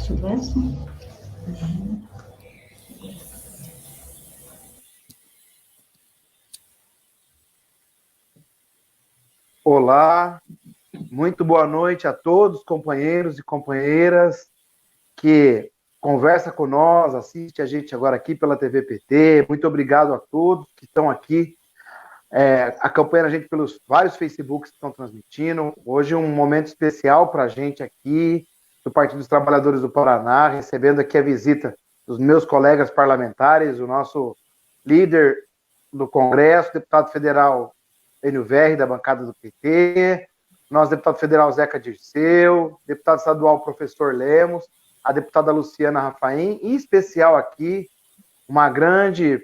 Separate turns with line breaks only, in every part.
Silvestre?
Olá, muito boa noite a todos, companheiros e companheiras que conversa com nós, assiste a gente agora aqui pela TV PT. Muito obrigado a todos que estão aqui acompanhando a gente pelos vários Facebooks que estão transmitindo. Hoje um momento especial para a gente aqui do Partido dos Trabalhadores do Paraná, recebendo aqui a visita dos meus colegas parlamentares, o nosso líder do Congresso, deputado federal Enio Verri, da bancada do PT, nosso deputado federal Zeca Dirceu, deputado estadual professor Lemos, a deputada Luciana Rafaim, em especial aqui, uma grande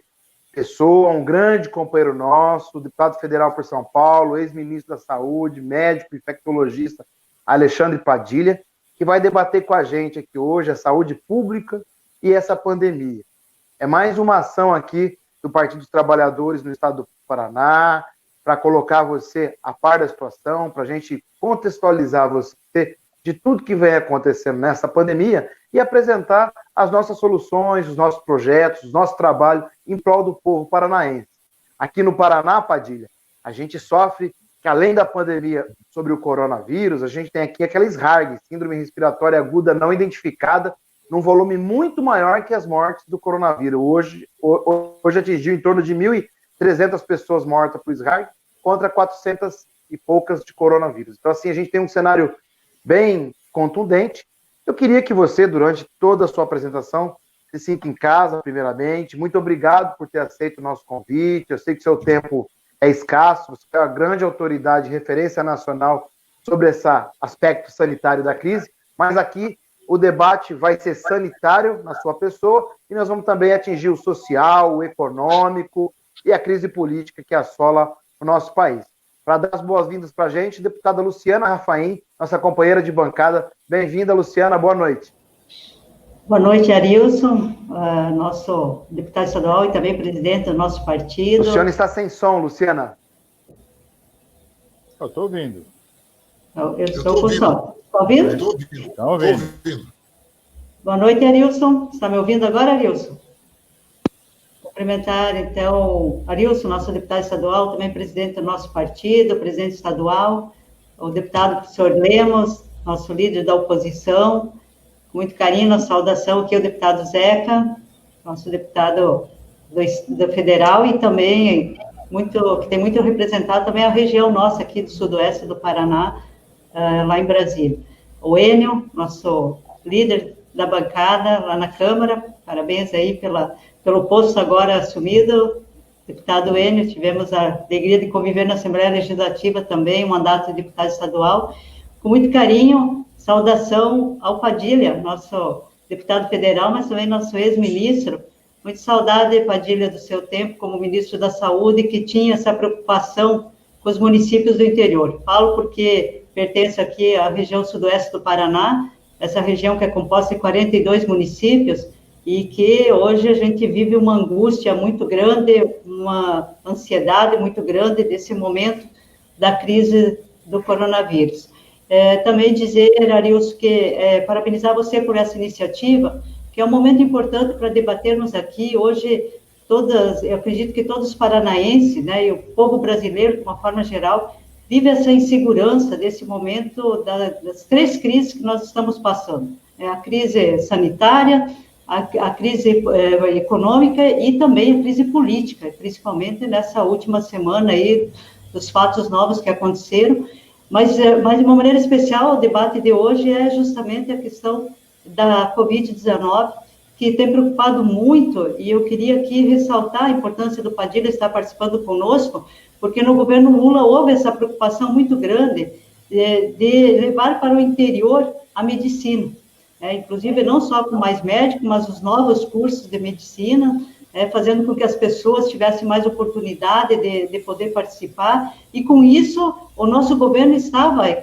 pessoa, um grande companheiro nosso, deputado federal por São Paulo, ex-ministro da Saúde, médico, infectologista, Alexandre Padilha, que vai debater com a gente aqui hoje a saúde pública e essa pandemia. É mais uma ação aqui do Partido dos Trabalhadores no estado do Paraná, para colocar você a par da situação, para a gente contextualizar você de tudo que vem acontecendo nessa pandemia e apresentar as nossas soluções, os nossos projetos, o nosso trabalho em prol do povo paranaense. Aqui no Paraná, Padilha, a gente sofre que, além da pandemia sobre o coronavírus, a gente tem aqui aquela SRARG, Síndrome Respiratória Aguda Não Identificada, num volume muito maior que as mortes do coronavírus. Hoje atingiu em torno de 1.300 pessoas mortas por SRARG, contra 400 e poucas de coronavírus. Então, assim, a gente tem um cenário bem contundente. Eu queria que você, durante toda a sua apresentação, se sinta em casa, primeiramente. Muito obrigado por ter aceito o nosso convite. Eu sei que seu tempo é escasso, você é uma grande autoridade, referência nacional sobre esse aspecto sanitário da crise, mas aqui o debate vai ser sanitário na sua pessoa e nós vamos também atingir o social, o econômico e a crise política que assola o nosso país. Para dar as boas-vindas para a gente, deputada Luciana Rafaim, nossa companheira de bancada. Bem-vinda, Luciana, boa noite.
Boa noite, Arilson, nosso deputado estadual e também presidente do nosso partido.
Luciana está sem som, Luciana.
Eu estou ouvindo.
Eu estou com som. Está ouvindo?
Está ouvindo.
Boa noite, Arilson. Está me ouvindo agora, Arilson? Cumprimentar, então, Arilson, nosso deputado estadual, também presidente do nosso partido, presidente estadual, o deputado professor Lemos, nosso líder da oposição, com muito carinho, nossa saudação aqui ao deputado Zeca, nosso deputado do federal, e também, que tem muito representado também a região nossa aqui do sudoeste do Paraná, lá em Brasília. O Enio, nosso líder da bancada lá na Câmara, parabéns aí pelo posto agora assumido, deputado Enio, tivemos a alegria de conviver na Assembleia Legislativa também, um mandato de deputado estadual, com muito carinho, saudação ao Padilha, nosso deputado federal, mas também nosso ex-ministro, muito saudade, Padilha, do seu tempo como ministro da Saúde, que tinha essa preocupação com os municípios do interior. Falo porque pertenço aqui à região sudoeste do Paraná, essa região que é composta de 42 municípios, e que hoje a gente vive uma angústia muito grande, uma ansiedade muito grande desse momento da crise do coronavírus. Também dizer, Arilson, que parabenizar você por essa iniciativa, que é um momento importante para debatermos aqui. Hoje, eu acredito que todos os paranaenses, né, e o povo brasileiro, de uma forma geral, vive essa insegurança desse momento das três crises que nós estamos passando. A crise sanitária, a crise econômica e também a crise política, principalmente nessa última semana aí, dos fatos novos que aconteceram, mas de uma maneira especial, o debate de hoje é justamente a questão da Covid-19, que tem preocupado muito, e eu queria aqui ressaltar a importância do Padilha estar participando conosco, porque no governo Lula houve essa preocupação muito grande de levar para o interior a medicina, inclusive não só com mais médicos, mas os novos cursos de medicina, fazendo com que as pessoas tivessem mais oportunidade de poder participar, e com isso o nosso governo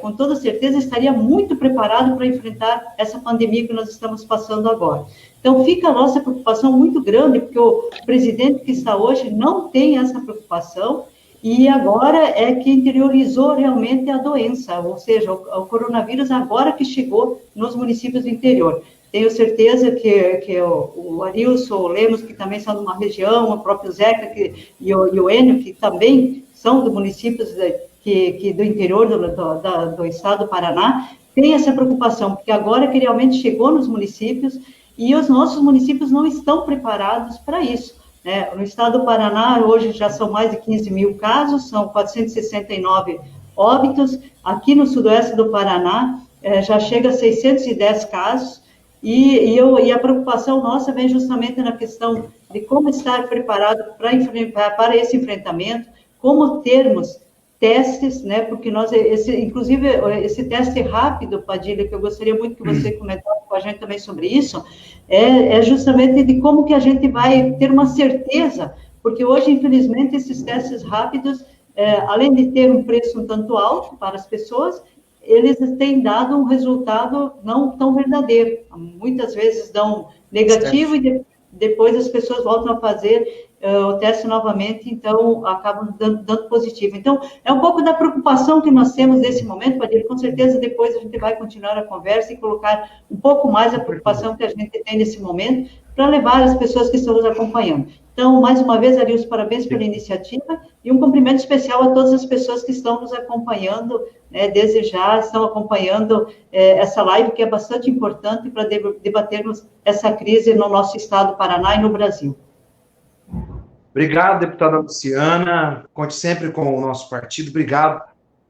com toda certeza, estaria muito preparado para enfrentar essa pandemia que nós estamos passando agora. Então, fica a nossa preocupação muito grande, porque o presidente que está hoje não tem essa preocupação, e agora é que interiorizou realmente a doença, ou seja, o coronavírus agora que chegou nos municípios do interior. Tenho certeza que o Arilson, o Lemos, que também são de uma região, o próprio Zeca e o Enio, que também são de municípios do interior do estado do Paraná, tem essa preocupação, porque agora que realmente chegou nos municípios, e os nossos municípios não estão preparados para isso. Né? No estado do Paraná, hoje já são mais de 15 mil casos, são 469 óbitos. Aqui no sudoeste do Paraná, já chega a 610 casos, e a preocupação nossa vem justamente na questão de como estar preparado para esse enfrentamento, como termos testes, né, porque inclusive, esse teste rápido, Padilha, que eu gostaria muito que você comentasse com a gente também sobre isso, é justamente de como que a gente vai ter uma certeza, porque hoje, infelizmente, esses testes rápidos, além de ter um preço um tanto alto para as pessoas, eles têm dado um resultado não tão verdadeiro. Muitas vezes dão negativo e depois as pessoas voltam a fazer o teste novamente, então acabam dando positivo. Então, é um pouco da preocupação que nós temos nesse momento, Padilha. Com certeza, depois a gente vai continuar a conversa e colocar um pouco mais a preocupação que a gente tem nesse momento para levar as pessoas que estão nos acompanhando. Então, mais uma vez, Arilson, parabéns pela iniciativa e um cumprimento especial a todas as pessoas que estão nos acompanhando, desde já estão acompanhando essa live, que é bastante importante para debatermos essa crise no nosso estado do Paraná e no Brasil.
Obrigado, deputada Luciana. Conte sempre com o nosso partido. Obrigado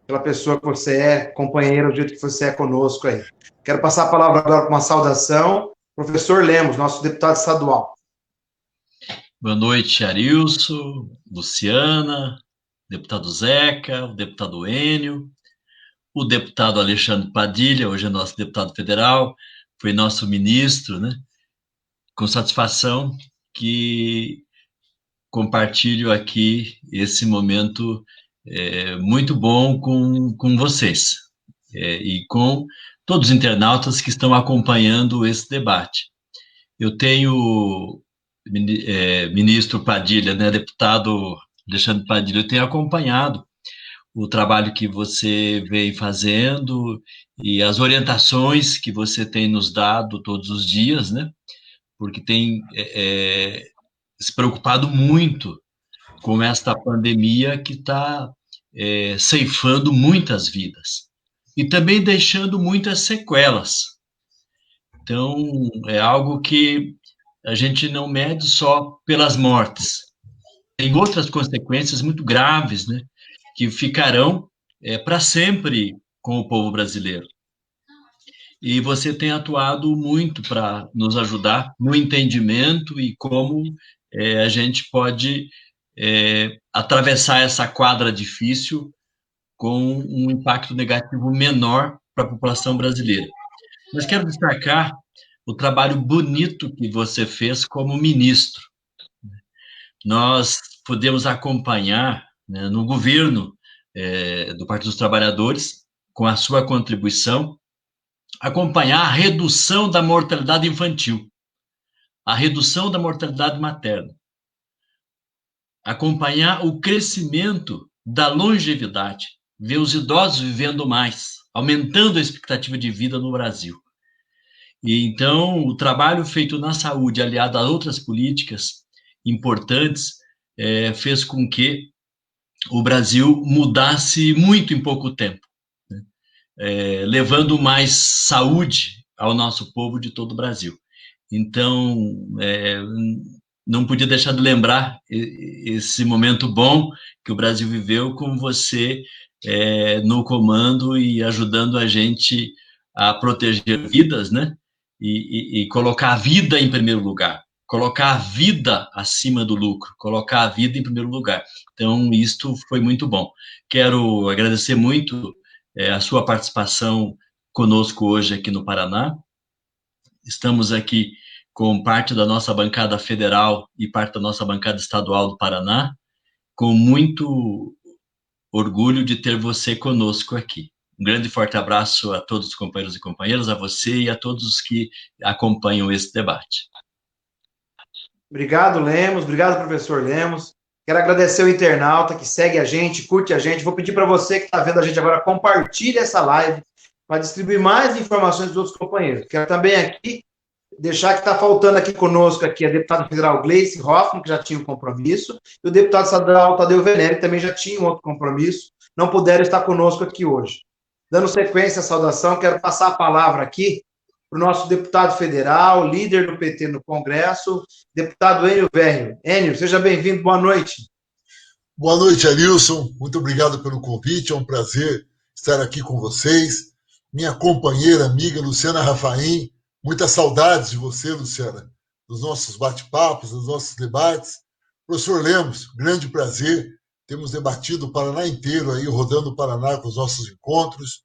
pela pessoa que você é, companheira, do jeito que você é conosco aí. Quero passar a palavra agora com uma saudação. Professor Lemos, nosso deputado estadual.
Boa noite, Arilson, Luciana, deputado Zeca, o deputado Enio, o deputado Alexandre Padilha, hoje é nosso deputado federal, foi nosso ministro, né? Com satisfação que compartilho aqui esse momento muito bom com vocês e com todos os internautas que estão acompanhando esse debate. Eu tenho, ministro Padilha, né, deputado Alexandre Padilha, eu tenho acompanhado o trabalho que você vem fazendo e as orientações que você tem nos dado todos os dias, né, porque tem se preocupado muito com esta pandemia que está ceifando muitas vidas e também deixando muitas sequelas. Então, é algo que a gente não mede só pelas mortes. Tem outras consequências muito graves, né, que ficarão para sempre com o povo brasileiro. E você tem atuado muito para nos ajudar no entendimento e como a gente pode atravessar essa quadra difícil com um impacto negativo menor para a população brasileira. Mas quero destacar o trabalho bonito que você fez como ministro. Nós podemos acompanhar, né, no governo do Partido dos Trabalhadores, com a sua contribuição, acompanhar a redução da mortalidade infantil, a redução da mortalidade materna, acompanhar o crescimento da longevidade, ver os idosos vivendo mais, aumentando a expectativa de vida no Brasil. E então, o trabalho feito na saúde, aliado a outras políticas importantes, fez com que o Brasil mudasse muito em pouco tempo, né? Levando mais saúde ao nosso povo de todo o Brasil. Então, não podia deixar de lembrar esse momento bom que o Brasil viveu com você no comando e ajudando a gente a proteger vidas, né? E colocar a vida em primeiro lugar, colocar a vida acima do lucro, colocar a vida em primeiro lugar. Então, isto foi muito bom. Quero agradecer muito a sua participação conosco hoje aqui no Paraná. Estamos aqui com parte da nossa bancada federal e parte da nossa bancada estadual do Paraná, com muito orgulho de ter você conosco aqui. Um grande e forte abraço a todos os companheiros e companheiras, a você e a todos os que acompanham esse debate.
Obrigado, Lemos. Obrigado, professor Lemos. Quero agradecer o internauta que segue a gente, curte a gente. Vou pedir para você que está vendo a gente agora, compartilhe essa live para distribuir mais informações dos outros companheiros. Quero também aqui deixar que está faltando aqui conosco aqui a deputada federal Gleice Hoffmann, que já tinha um compromisso, e o deputado estadual Tadeu Venere, que também já tinha um outro compromisso, não puderam estar conosco aqui hoje. Dando sequência à saudação, quero passar a palavra aqui para o nosso deputado federal, líder do PT no Congresso, deputado Enio Verrio. Enio, seja bem-vindo, boa noite.
Boa noite, Arilson. Muito obrigado pelo convite, é um prazer estar aqui com vocês. Minha companheira, amiga Luciana Rafaim, muitas saudades de você, Luciana, dos nossos bate-papos, dos nossos debates. Professor Lemos, grande prazer, temos debatido o Paraná inteiro aí, rodando o Paraná com os nossos encontros.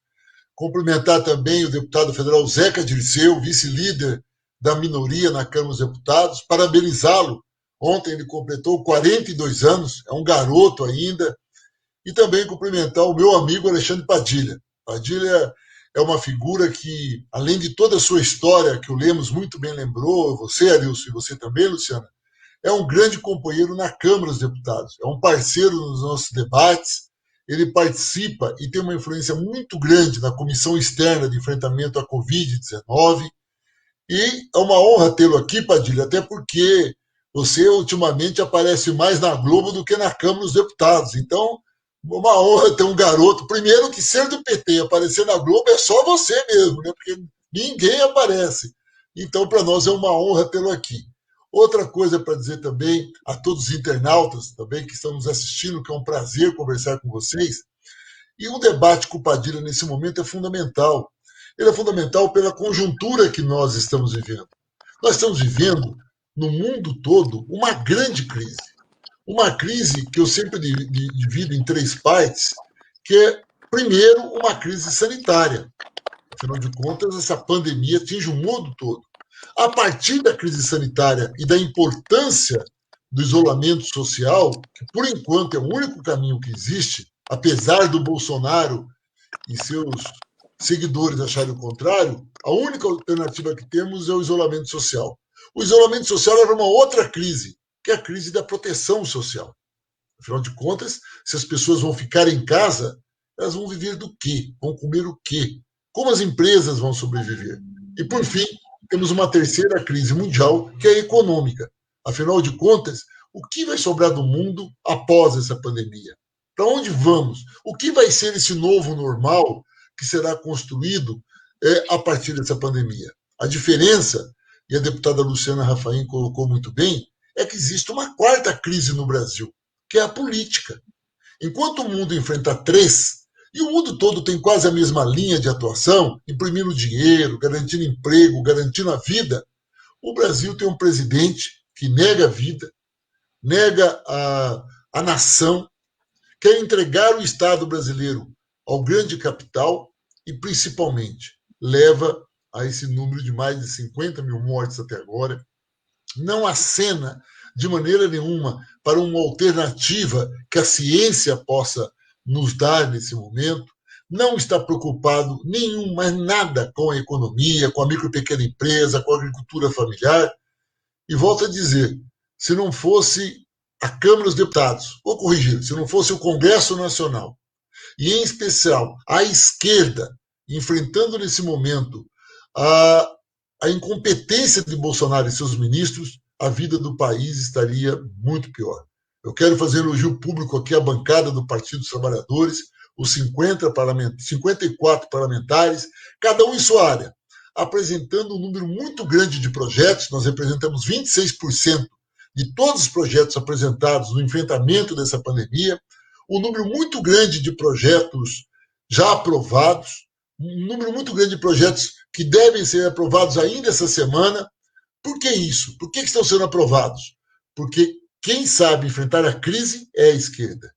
Cumprimentar também o deputado federal Zeca Dirceu, vice-líder da minoria na Câmara dos Deputados, parabenizá-lo. Ontem ele completou 42 anos, é um garoto ainda. E também cumprimentar o meu amigo Alexandre Padilha. Padilha é uma figura que, além de toda a sua história, que o Lemos muito bem lembrou, você, Arilson, e você também, Luciana, é um grande companheiro na Câmara dos Deputados, é um parceiro nos nossos debates, ele participa e tem uma influência muito grande na Comissão Externa de Enfrentamento à Covid-19, e é uma honra tê-lo aqui, Padilha, até porque você ultimamente aparece mais na Globo do que na Câmara dos Deputados, então uma honra ter um garoto, primeiro que ser do PT, aparecer na Globo é só você mesmo, né? Porque ninguém aparece. Então, para nós é uma honra tê-lo aqui. Outra coisa para dizer também a todos os internautas também que estão nos assistindo, que é um prazer conversar com vocês, e um debate com o Padilha nesse momento é fundamental. Ele é fundamental pela conjuntura que nós estamos vivendo. Nós estamos vivendo, no mundo todo, uma grande crise. Uma crise que eu sempre divido em três partes, que é, primeiro, uma crise sanitária. Afinal de contas, essa pandemia atinge o mundo todo. A partir da crise sanitária e da importância do isolamento social, que por enquanto é o único caminho que existe, apesar do Bolsonaro e seus seguidores acharem o contrário, a única alternativa que temos é o isolamento social. O isolamento social leva a uma outra crise, que é a crise da proteção social. Afinal de contas, se as pessoas vão ficar em casa, elas vão viver do quê? Vão comer o quê? Como as empresas vão sobreviver? E, por fim, temos uma terceira crise mundial, que é a econômica. Afinal de contas, o que vai sobrar do mundo após essa pandemia? Para onde vamos? O que vai ser esse novo normal que será construído a partir dessa pandemia? A diferença, e a deputada Luciana Rafaim colocou muito bem, é que existe uma quarta crise no Brasil, que é a política. Enquanto o mundo enfrenta três, e o mundo todo tem quase a mesma linha de atuação, imprimindo dinheiro, garantindo emprego, garantindo a vida, o Brasil tem um presidente que nega a vida, nega a nação, quer entregar o Estado brasileiro ao grande capital e, principalmente, leva a esse número de mais de 50 mil mortes até agora, não acena de maneira nenhuma para uma alternativa que a ciência possa nos dar nesse momento, não está preocupado mais nada com a economia, com a micro e pequena empresa, com a agricultura familiar. E volto a dizer, se não fosse a Câmara dos Deputados, vou corrigir, se não fosse o Congresso Nacional, e em especial a esquerda, enfrentando nesse momento a incompetência de Bolsonaro e seus ministros, a vida do país estaria muito pior. Eu quero fazer elogio público aqui à bancada do Partido dos Trabalhadores, os 54 parlamentares, cada um em sua área, apresentando um número muito grande de projetos. Nós representamos 26% de todos os projetos apresentados no enfrentamento dessa pandemia, um número muito grande de projetos já aprovados, um número muito grande de projetos que devem ser aprovados ainda essa semana. Por que isso? Por que estão sendo aprovados? Porque quem sabe enfrentar a crise é a esquerda.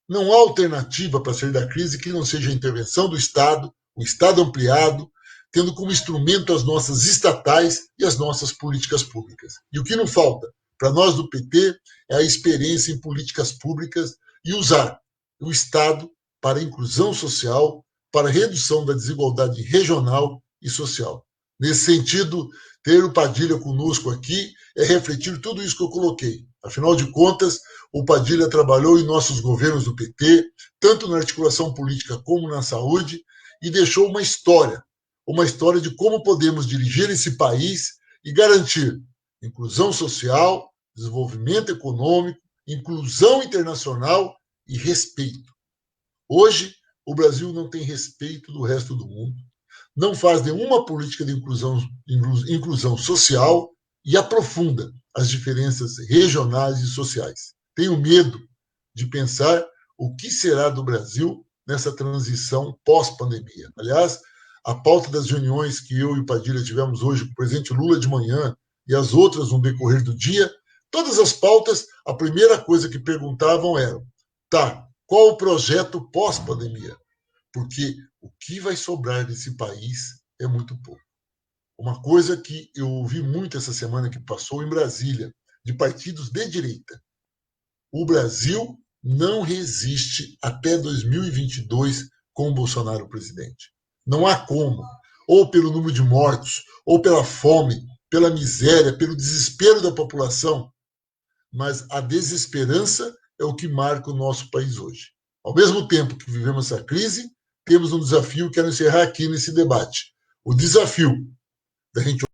Não há alternativa para sair da crise que não seja a intervenção do Estado, o Estado ampliado, tendo como instrumento as nossas estatais e as nossas políticas públicas. E o que não falta para nós do PT é a experiência em políticas públicas e usar o Estado para a inclusão social, para a redução da desigualdade regional e social. Nesse sentido, ter o Padilha conosco aqui é refletir tudo isso que eu coloquei. Afinal de contas, o Padilha trabalhou em nossos governos do PT, tanto na articulação política como na saúde, e deixou uma história de como podemos dirigir esse país e garantir inclusão social, desenvolvimento econômico, inclusão internacional e respeito. Hoje, o Brasil não tem respeito do resto do mundo, não faz nenhuma política de inclusão social e aprofunda as diferenças regionais e sociais. Tenho medo de pensar o que será do Brasil nessa transição pós-pandemia. Aliás, a pauta das reuniões que eu e o Padilha tivemos hoje com o presidente Lula de manhã e as outras no decorrer do dia, todas as pautas, a primeira coisa que perguntavam era: tá, qual o projeto pós-pandemia? Porque o que vai sobrar desse país é muito pouco. Uma coisa que eu ouvi muito essa semana que passou em Brasília, de partidos de direita: o Brasil não resiste até 2022 com o Bolsonaro presidente. Não há como, ou pelo número de mortos, ou pela fome, pela miséria, pelo desespero da população, mas a desesperança é o que marca o nosso país hoje. Ao mesmo tempo que vivemos essa crise, temos um desafio que quero encerrar aqui nesse debate. O desafio da gente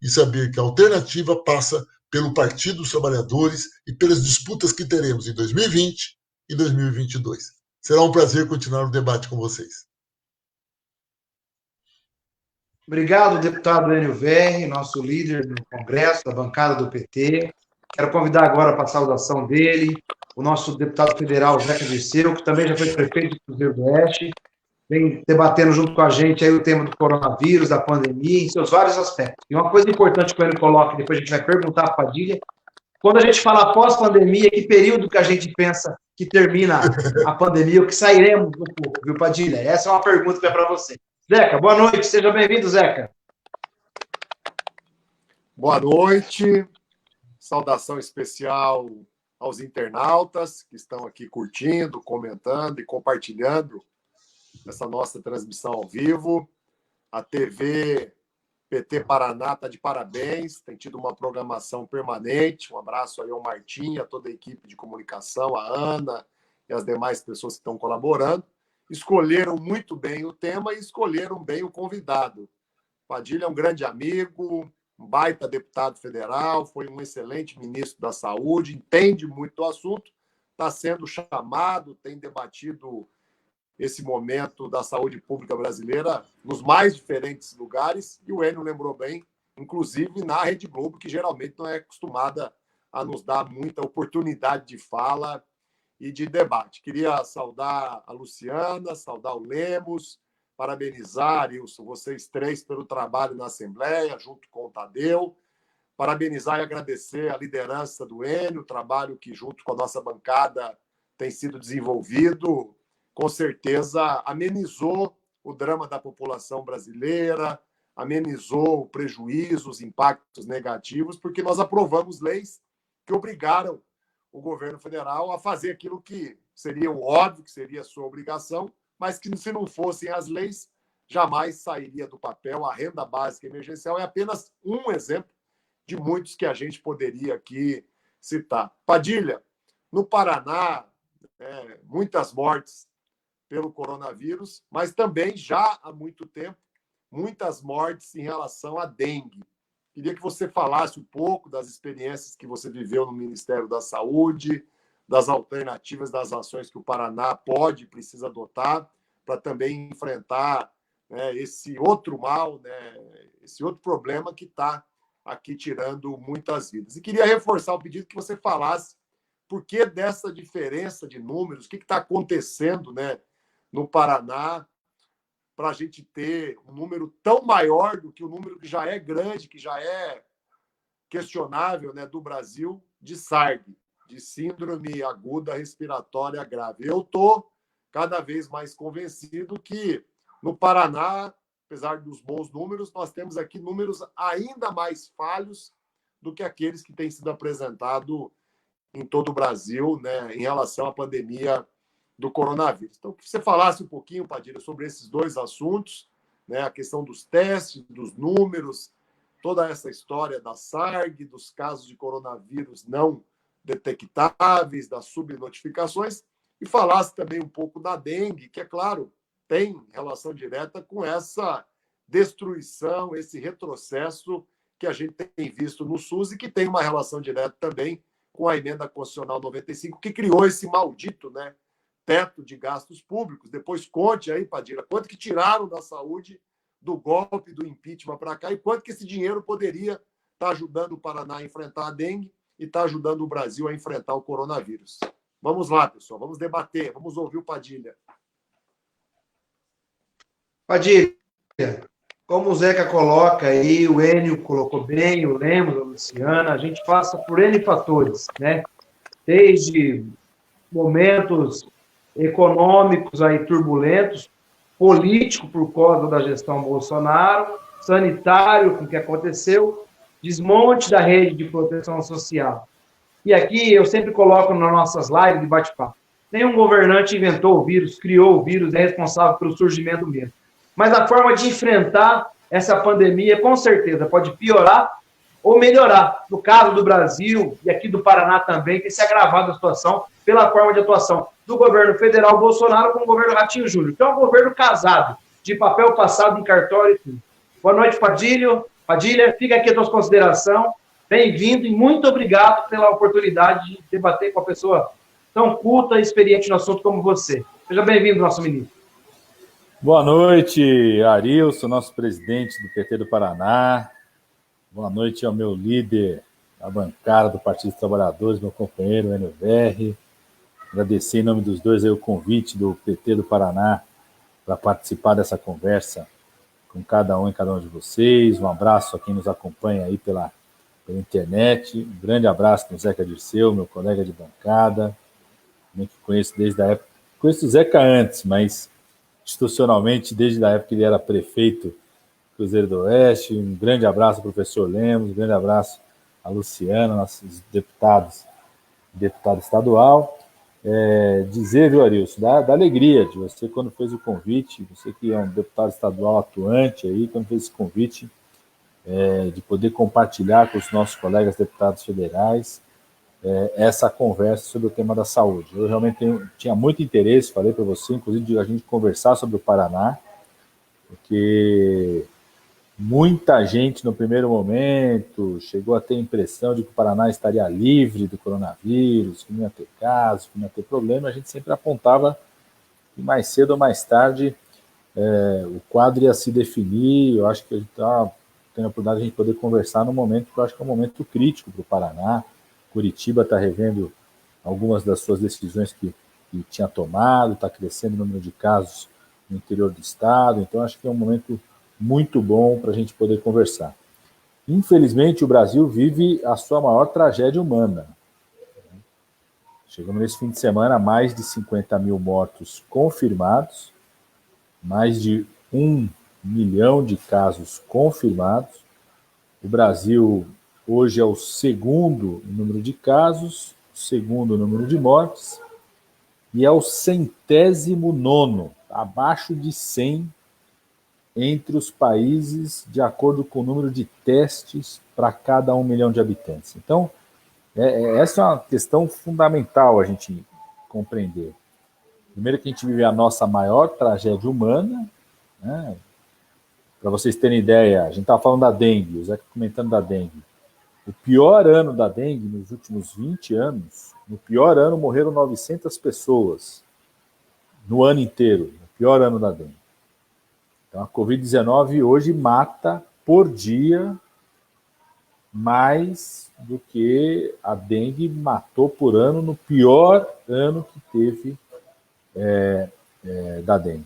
e saber que a alternativa passa pelo Partido dos Trabalhadores e pelas disputas que teremos em 2020 e 2022. Será um prazer continuar o debate com vocês.
Obrigado, deputado Enio Verri, nosso líder no Congresso, da bancada do PT. Quero convidar agora para a saudação dele, o nosso deputado federal, Zeca Dirceu, que também já foi prefeito do Cruzeiro do Oeste, vem debatendo junto com a gente aí o tema do coronavírus, da pandemia, em seus vários aspectos. E uma coisa importante que ele coloca, depois a gente vai perguntar para a Padilha, quando a gente fala pós-pandemia, que período que a gente pensa que termina a pandemia ou que sairemos um pouco, viu, Padilha? Essa é uma pergunta que é para você. Zeca, boa noite, seja bem-vindo, Zeca.
Boa noite, saudação especial aos internautas que estão aqui curtindo, comentando e compartilhando essa nossa transmissão ao vivo. A TV PT Paraná está de parabéns, tem tido uma programação permanente. Um abraço aí ao Martim, a toda a equipe de comunicação, a Ana e as demais pessoas que estão colaborando. Escolheram muito bem o tema e escolheram bem o convidado. Padilha é um grande amigo, um baita deputado federal, foi um excelente ministro da Saúde, entende muito do assunto, está sendo chamado, tem debatido esse momento da saúde pública brasileira nos mais diferentes lugares, e o Enio lembrou bem, inclusive na Rede Globo, que geralmente não é acostumada a nos dar muita oportunidade de fala e de debate. Queria saudar a Luciana, saudar o Lemos, parabenizar, Wilson, vocês três pelo trabalho na Assembleia, junto com o Tadeu, parabenizar e agradecer a liderança do Enio, o trabalho que, junto com a nossa bancada, tem sido desenvolvido, com certeza amenizou o drama da população brasileira, amenizou o prejuízo, os impactos negativos, porque nós aprovamos leis que obrigaram o governo federal a fazer aquilo que seria o óbvio, que seria a sua obrigação, mas que, se não fossem as leis, jamais sairia do papel. A renda básica emergencial é apenas um exemplo de muitos que a gente poderia aqui citar. Padilha, no Paraná, muitas mortes pelo coronavírus, mas também já há muito tempo, muitas mortes em relação à dengue. Queria que você falasse um pouco das experiências que você viveu no Ministério da Saúde, das alternativas, das ações que o Paraná pode e precisa adotar para também enfrentar esse outro mal, esse outro problema que está aqui tirando muitas vidas. E queria reforçar o pedido que você falasse por que dessa diferença de números, o que está acontecendo, no Paraná, para a gente ter um número tão maior do que o número que já é grande, que já é questionável, do Brasil, de SARG, de Síndrome Aguda Respiratória Grave. Eu estou cada vez mais convencido que no Paraná, apesar dos bons números, nós temos aqui números ainda mais falhos do que aqueles que têm sido apresentados em todo o Brasil, em relação à pandemia do coronavírus. Então, que você falasse um pouquinho, Padilha, sobre esses dois assuntos, a questão dos testes, dos números, toda essa história da SARG, dos casos de coronavírus não detectáveis, das subnotificações, e falasse também um pouco da dengue, que, é claro, tem relação direta com essa destruição, esse retrocesso que a gente tem visto no SUS e que tem uma relação direta também com a emenda constitucional 95, que criou esse maldito, né, teto de gastos públicos. Depois conte aí, Padilha, quanto que tiraram da saúde do golpe do impeachment para cá e quanto que esse dinheiro poderia estar ajudando o Paraná a enfrentar a dengue e estar ajudando o Brasil a enfrentar o coronavírus. Vamos lá, pessoal, vamos debater, vamos ouvir o Padilha.
Padilha, como o Zeca coloca aí, o Enio colocou bem, o Lemos, a Luciana, a gente passa por N fatores, né? Desde momentos econômicos aí turbulentos, político por causa da gestão Bolsonaro, sanitário com o que aconteceu, desmonte da rede de proteção social. E aqui eu sempre coloco nas nossas lives de bate-papo. Nenhum governante inventou o vírus, criou o vírus, é responsável pelo surgimento mesmo. Mas a forma de enfrentar essa pandemia, com certeza, pode piorar ou melhorar. No caso do Brasil e aqui do Paraná também, tem se agravado a situação pela forma de atuação do governo federal Bolsonaro com o governo Ratinho Júnior, que é um governo casado, de papel passado em cartório e tudo. Boa noite, Padilha. Padilha, fica aqui a tua consideração. Bem-vindo e muito obrigado pela oportunidade de debater com uma pessoa tão culta e experiente no assunto como você. Seja bem-vindo, nosso ministro.
Boa noite, Arilson, nosso presidente do PT do Paraná. Boa noite ao meu líder da bancada do Partido dos Trabalhadores, meu companheiro Enio Verri. Agradecer em nome dos dois aí o convite do PT do Paraná para participar dessa conversa com cada um e cada um de vocês. Um abraço a quem nos acompanha aí pela internet. Um grande abraço no Zeca Dirceu, meu colega de bancada, que conheço desde a época. Conheço o Zeca antes, mas institucionalmente desde a época que ele era prefeito do Cruzeiro do Oeste. Um grande abraço ao professor Lemos, um grande abraço a Luciana, nossos deputado estadual. Dizer, viu, Arilson, da alegria de você quando fez o convite, você que é um deputado estadual atuante aí, quando fez esse convite, de poder compartilhar com os nossos colegas deputados federais essa conversa sobre o tema da saúde. Eu realmente tinha muito interesse, falei para você, inclusive, de a gente conversar sobre o Paraná, porque muita gente, no primeiro momento, chegou a ter a impressão de que o Paraná estaria livre do coronavírus, que não ia ter casos, que não ia ter problema. A gente sempre apontava que mais cedo ou mais tarde o quadro ia se definir. Eu acho que a gente está tendo a oportunidade de a gente poder conversar no momento que eu acho que é um momento crítico para o Paraná. Curitiba está revendo algumas das suas decisões que tinha tomado, está crescendo o número de casos no interior do estado, então acho que é um momento muito bom para a gente poder conversar. Infelizmente, o Brasil vive a sua maior tragédia humana. Chegamos nesse fim de semana a mais de 50 mil mortos confirmados, mais de 1 milhão de casos confirmados. O Brasil hoje é o segundo número de casos, segundo número de mortes, e é o 109º, abaixo de 100, entre os países, de acordo com o número de testes para cada 1 milhão de habitantes. Então, essa é uma questão fundamental a gente compreender. Primeiro que a gente vive a nossa maior tragédia humana, né? Para vocês terem ideia, a gente estava falando da dengue, o Zé comentando da dengue. O pior ano da dengue, nos últimos 20 anos, no pior ano morreram 900 pessoas, no ano inteiro, no pior ano da dengue. Então a Covid-19 hoje mata por dia mais do que a dengue matou por ano no pior ano que teve da dengue.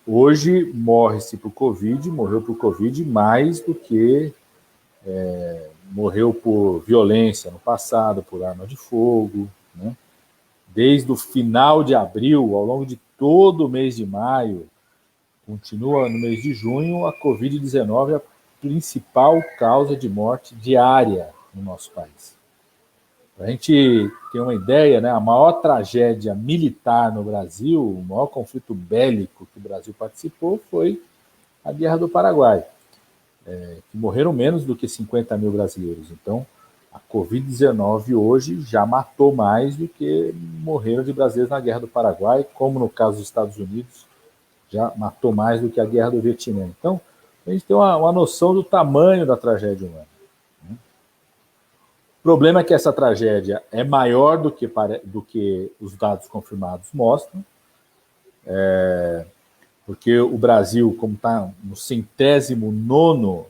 Hoje morre-se por Covid, morreu por Covid mais do que morreu por violência no passado, por arma de fogo, né? Desde o final de abril, ao longo de todo o mês de maio, continua no mês de junho, a Covid-19 é a principal causa de morte diária no nosso país. Para a gente ter uma ideia, né, a maior tragédia militar no Brasil, o maior conflito bélico que o Brasil participou foi a Guerra do Paraguai, que morreram menos do que 50 mil brasileiros. Então, a Covid-19 hoje já matou mais do que morreram de brasileiros na Guerra do Paraguai, como no caso dos Estados Unidos, já matou mais do que a Guerra do Vietnã. Então, A gente tem uma noção do tamanho da tragédia humana. O problema é que essa tragédia é maior do que os dados confirmados mostram, porque o Brasil, como está no 109º,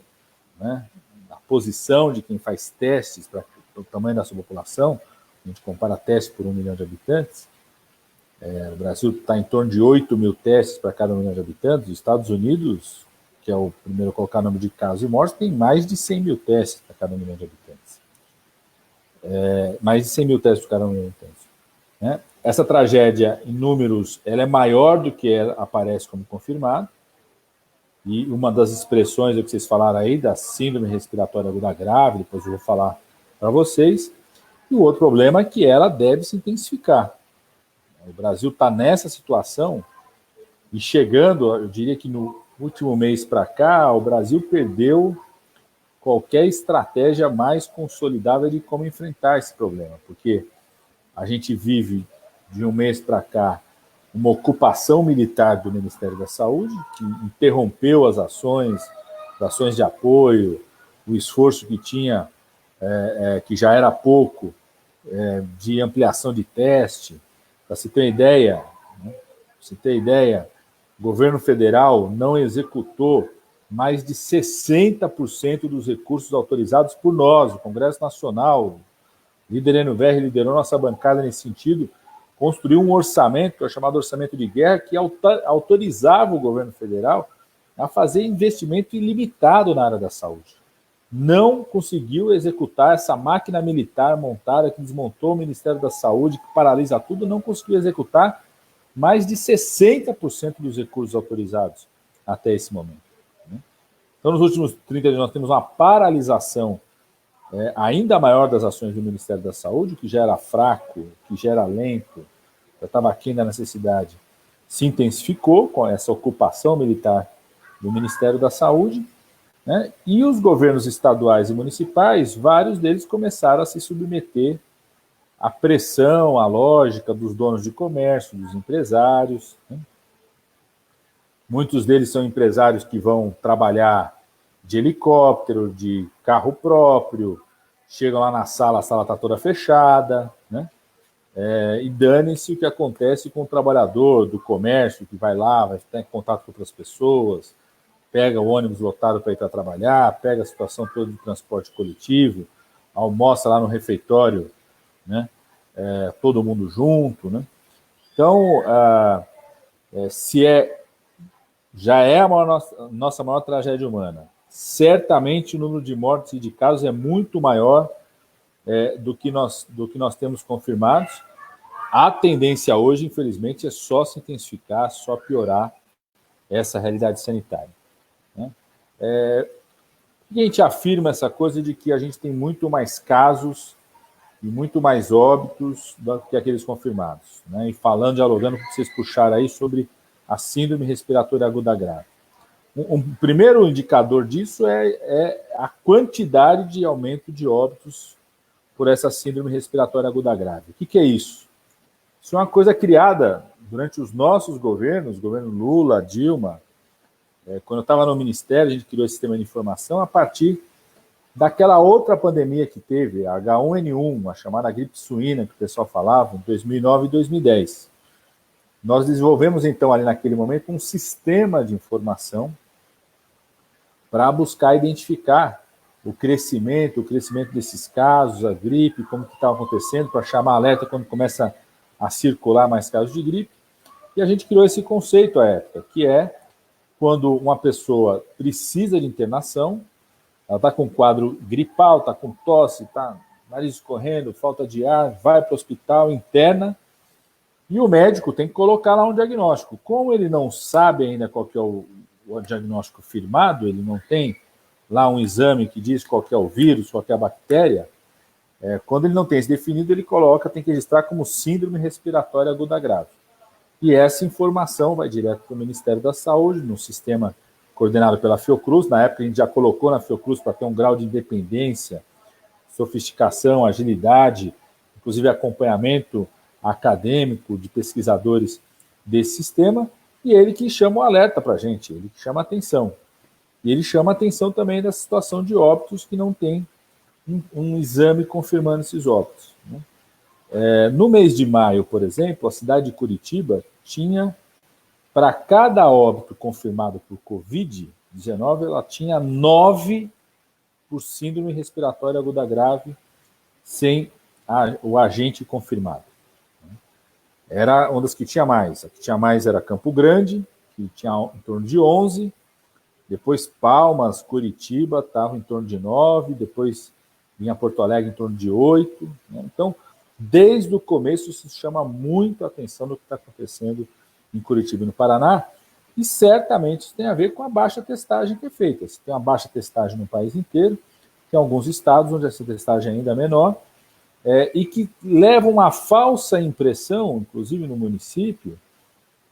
né, na posição de quem faz testes para o tamanho da sua população, a gente compara testes por 1 milhão de habitantes, o Brasil está em torno de 8 mil testes para cada 1 milhão de habitantes. Os Estados Unidos, que é o primeiro a colocar o número de casos e mortes, tem mais de 100 mil testes para cada 1 milhão de habitantes. Mais de 100 mil testes para cada 1 milhão de habitantes. Né? Essa tragédia, em números, ela é maior do que ela aparece como confirmado. E uma das expressões que vocês falaram aí, da síndrome respiratória aguda grave, depois eu vou falar para vocês. E o outro problema é que ela deve se intensificar. O Brasil está nessa situação e chegando, eu diria que no último mês para cá, o Brasil perdeu qualquer estratégia mais consolidada de como enfrentar esse problema, porque a gente vive de um mês para cá uma ocupação militar do Ministério da Saúde, que interrompeu as ações de apoio, o esforço que tinha, que já era pouco, de ampliação de teste. Para se ter ideia, o governo federal não executou mais de 60% dos recursos autorizados por nós, o Congresso Nacional. O líder NVR liderou nossa bancada nesse sentido, construiu um orçamento, que é chamado orçamento de guerra, que autorizava o governo federal a fazer investimento ilimitado na área da saúde. Não conseguiu executar essa máquina militar montada que desmontou o Ministério da Saúde, que paralisa tudo, não conseguiu executar mais de 60% dos recursos autorizados até esse momento. Então, nos últimos 30 dias, nós temos uma paralisação ainda maior das ações do Ministério da Saúde, que já era fraco, que já era lento, já estava aquém da necessidade, se intensificou com essa ocupação militar do Ministério da Saúde, né? E os governos estaduais e municipais, vários deles começaram a se submeter à pressão, à lógica dos donos de comércio, dos empresários, né? Muitos deles são empresários que vão trabalhar de helicóptero, de carro próprio, chegam lá na sala, a sala está toda fechada, né? E dane-se o que acontece com o trabalhador do comércio que vai lá, vai estar em contato com outras pessoas, pega o ônibus lotado para ir para trabalhar, pega a situação toda de transporte coletivo, almoça lá no refeitório, né? Todo mundo junto, né? Então, já é a nossa maior tragédia humana. Certamente o número de mortes e de casos é muito maior do que nós temos confirmados. A tendência hoje, infelizmente, é só se intensificar, só piorar essa realidade sanitária. Né? E a gente afirma essa coisa de que a gente tem muito mais casos e muito mais óbitos do que aqueles confirmados. Né? E falando, dialogando com vocês puxaram aí sobre a síndrome respiratória aguda grave. Um primeiro indicador disso é a quantidade de aumento de óbitos por essa síndrome respiratória aguda grave. O que é isso? Isso é uma coisa criada durante os nossos governos, governo Lula, Dilma. Quando eu estava no Ministério, a gente criou esse sistema de informação a partir daquela outra pandemia que teve, a H1N1, a chamada gripe suína, que o pessoal falava, em 2009 e 2010. Nós desenvolvemos, então, ali naquele momento, um sistema de informação para buscar identificar o crescimento desses casos, a gripe, como que estava acontecendo, para chamar alerta quando começa a circular mais casos de gripe. E a gente criou esse conceito à época, que é quando uma pessoa precisa de internação, ela está com quadro gripal, está com tosse, está nariz escorrendo, falta de ar, vai para o hospital, interna, e o médico tem que colocar lá um diagnóstico. Como ele não sabe ainda qual que é o diagnóstico firmado, ele não tem lá um exame que diz qual que é o vírus, qual que é a bactéria, quando ele não tem isso definido, ele tem que registrar como síndrome respiratória aguda grave. E essa informação vai direto para o Ministério da Saúde, no sistema coordenado pela Fiocruz. Na época, a gente já colocou na Fiocruz para ter um grau de independência, sofisticação, agilidade, inclusive acompanhamento acadêmico de pesquisadores desse sistema, e ele que chama o alerta para a gente, ele que chama a atenção. E ele chama a atenção também da situação de óbitos que não tem um exame confirmando esses óbitos, né? No mês de maio, por exemplo, a cidade de Curitiba tinha, para cada óbito confirmado por Covid-19, ela tinha 9 por síndrome respiratória aguda grave sem o agente confirmado. Era uma das que tinha mais. A que tinha mais era Campo Grande, que tinha em torno de 11, depois Palmas, Curitiba, estava em torno de 9, depois vinha Porto Alegre em torno de 8. Né? Então, desde o começo, isso chama muito a atenção do que está acontecendo em Curitiba e no Paraná, e certamente isso tem a ver com a baixa testagem que é feita. Se tem uma baixa testagem no país inteiro, tem alguns estados onde essa testagem é ainda menor, e que leva uma falsa impressão, inclusive no município,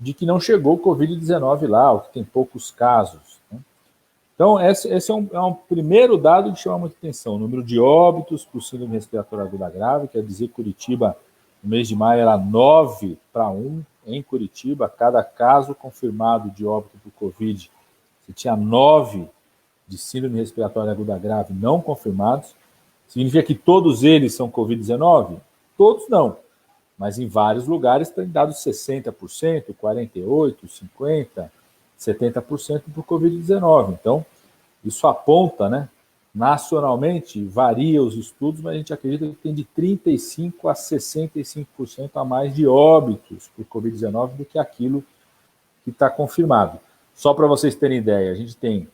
de que não chegou Covid-19 lá, ou que tem poucos casos, né? Então, esse é um primeiro dado que chama muita atenção. O número de óbitos por síndrome respiratória aguda grave, quer dizer, Curitiba, no mês de maio, era 9-1 em Curitiba. Cada caso confirmado de óbito por Covid, você tinha 9 de síndrome respiratória aguda grave não confirmados. Significa que todos eles são Covid-19? Todos não. Mas em vários lugares tem dados 60%, 48%, 50%, 70% por Covid-19. Então, isso aponta, né? Nacionalmente, varia os estudos, mas a gente acredita que tem de 35% a 65% a mais de óbitos por Covid-19 do que aquilo que está confirmado. Só para vocês terem ideia, a gente tem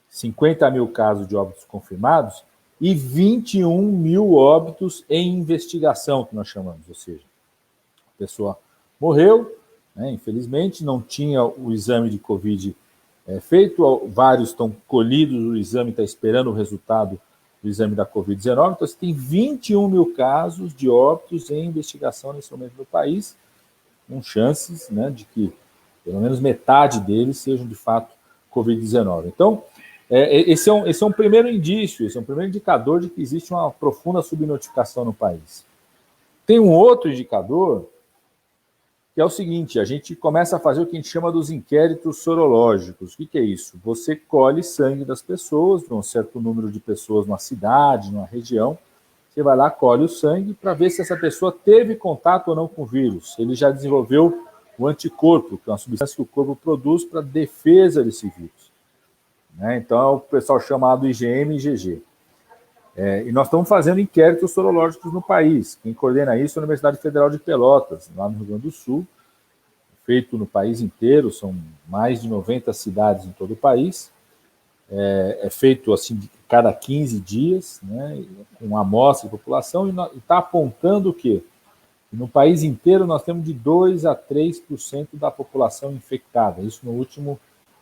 50 mil casos de óbitos confirmados e 21 mil óbitos em investigação, que nós chamamos, ou seja, a pessoa morreu, né, infelizmente, não tinha o exame de Covid feito, vários estão colhidos, o exame está esperando o resultado do exame da Covid-19, então você tem 21 mil casos de óbitos em investigação nesse momento no país, com chances, né, de que pelo menos metade deles sejam de fato Covid-19. Então, esse é um primeiro indício, esse é um primeiro indicador de que existe uma profunda subnotificação no país. Tem um outro indicador, que é o seguinte: a gente começa a fazer o que a gente chama dos inquéritos sorológicos. O que é isso? Você colhe sangue das pessoas, de um certo número de pessoas numa cidade, numa região, você vai lá, colhe o sangue para ver se essa pessoa teve contato ou não com o vírus, se ele já desenvolveu o anticorpo, que é uma substância que o corpo produz para defesa desse vírus. Né? Então, o pessoal chamado IgM e IgG. E nós estamos fazendo inquéritos sorológicos no país. Quem coordena isso é a Universidade Federal de Pelotas, lá no Rio Grande do Sul, feito no país inteiro, são mais de 90 cidades em todo o país. É feito assim cada 15 dias, né, com uma amostra de população, e está apontando o quê? No país inteiro nós temos de 2% a 3% da população infectada. Isso no último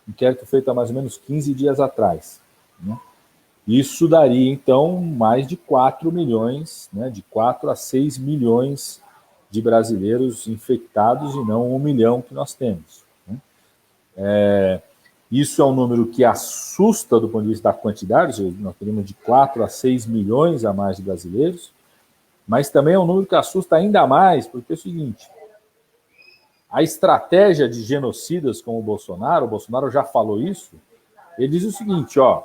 inquérito feito há mais ou menos 15 dias atrás, né? Isso daria, então, mais de 4 milhões, né, de 4 a 6 milhões de brasileiros infectados e não 1 milhão que nós temos, né? Isso é um número que assusta do ponto de vista da quantidade, nós teríamos de 4 a 6 milhões a mais de brasileiros, mas também é um número que assusta ainda mais, porque é o seguinte: a estratégia de genocidas como o Bolsonaro já falou isso, ele diz o seguinte, ó,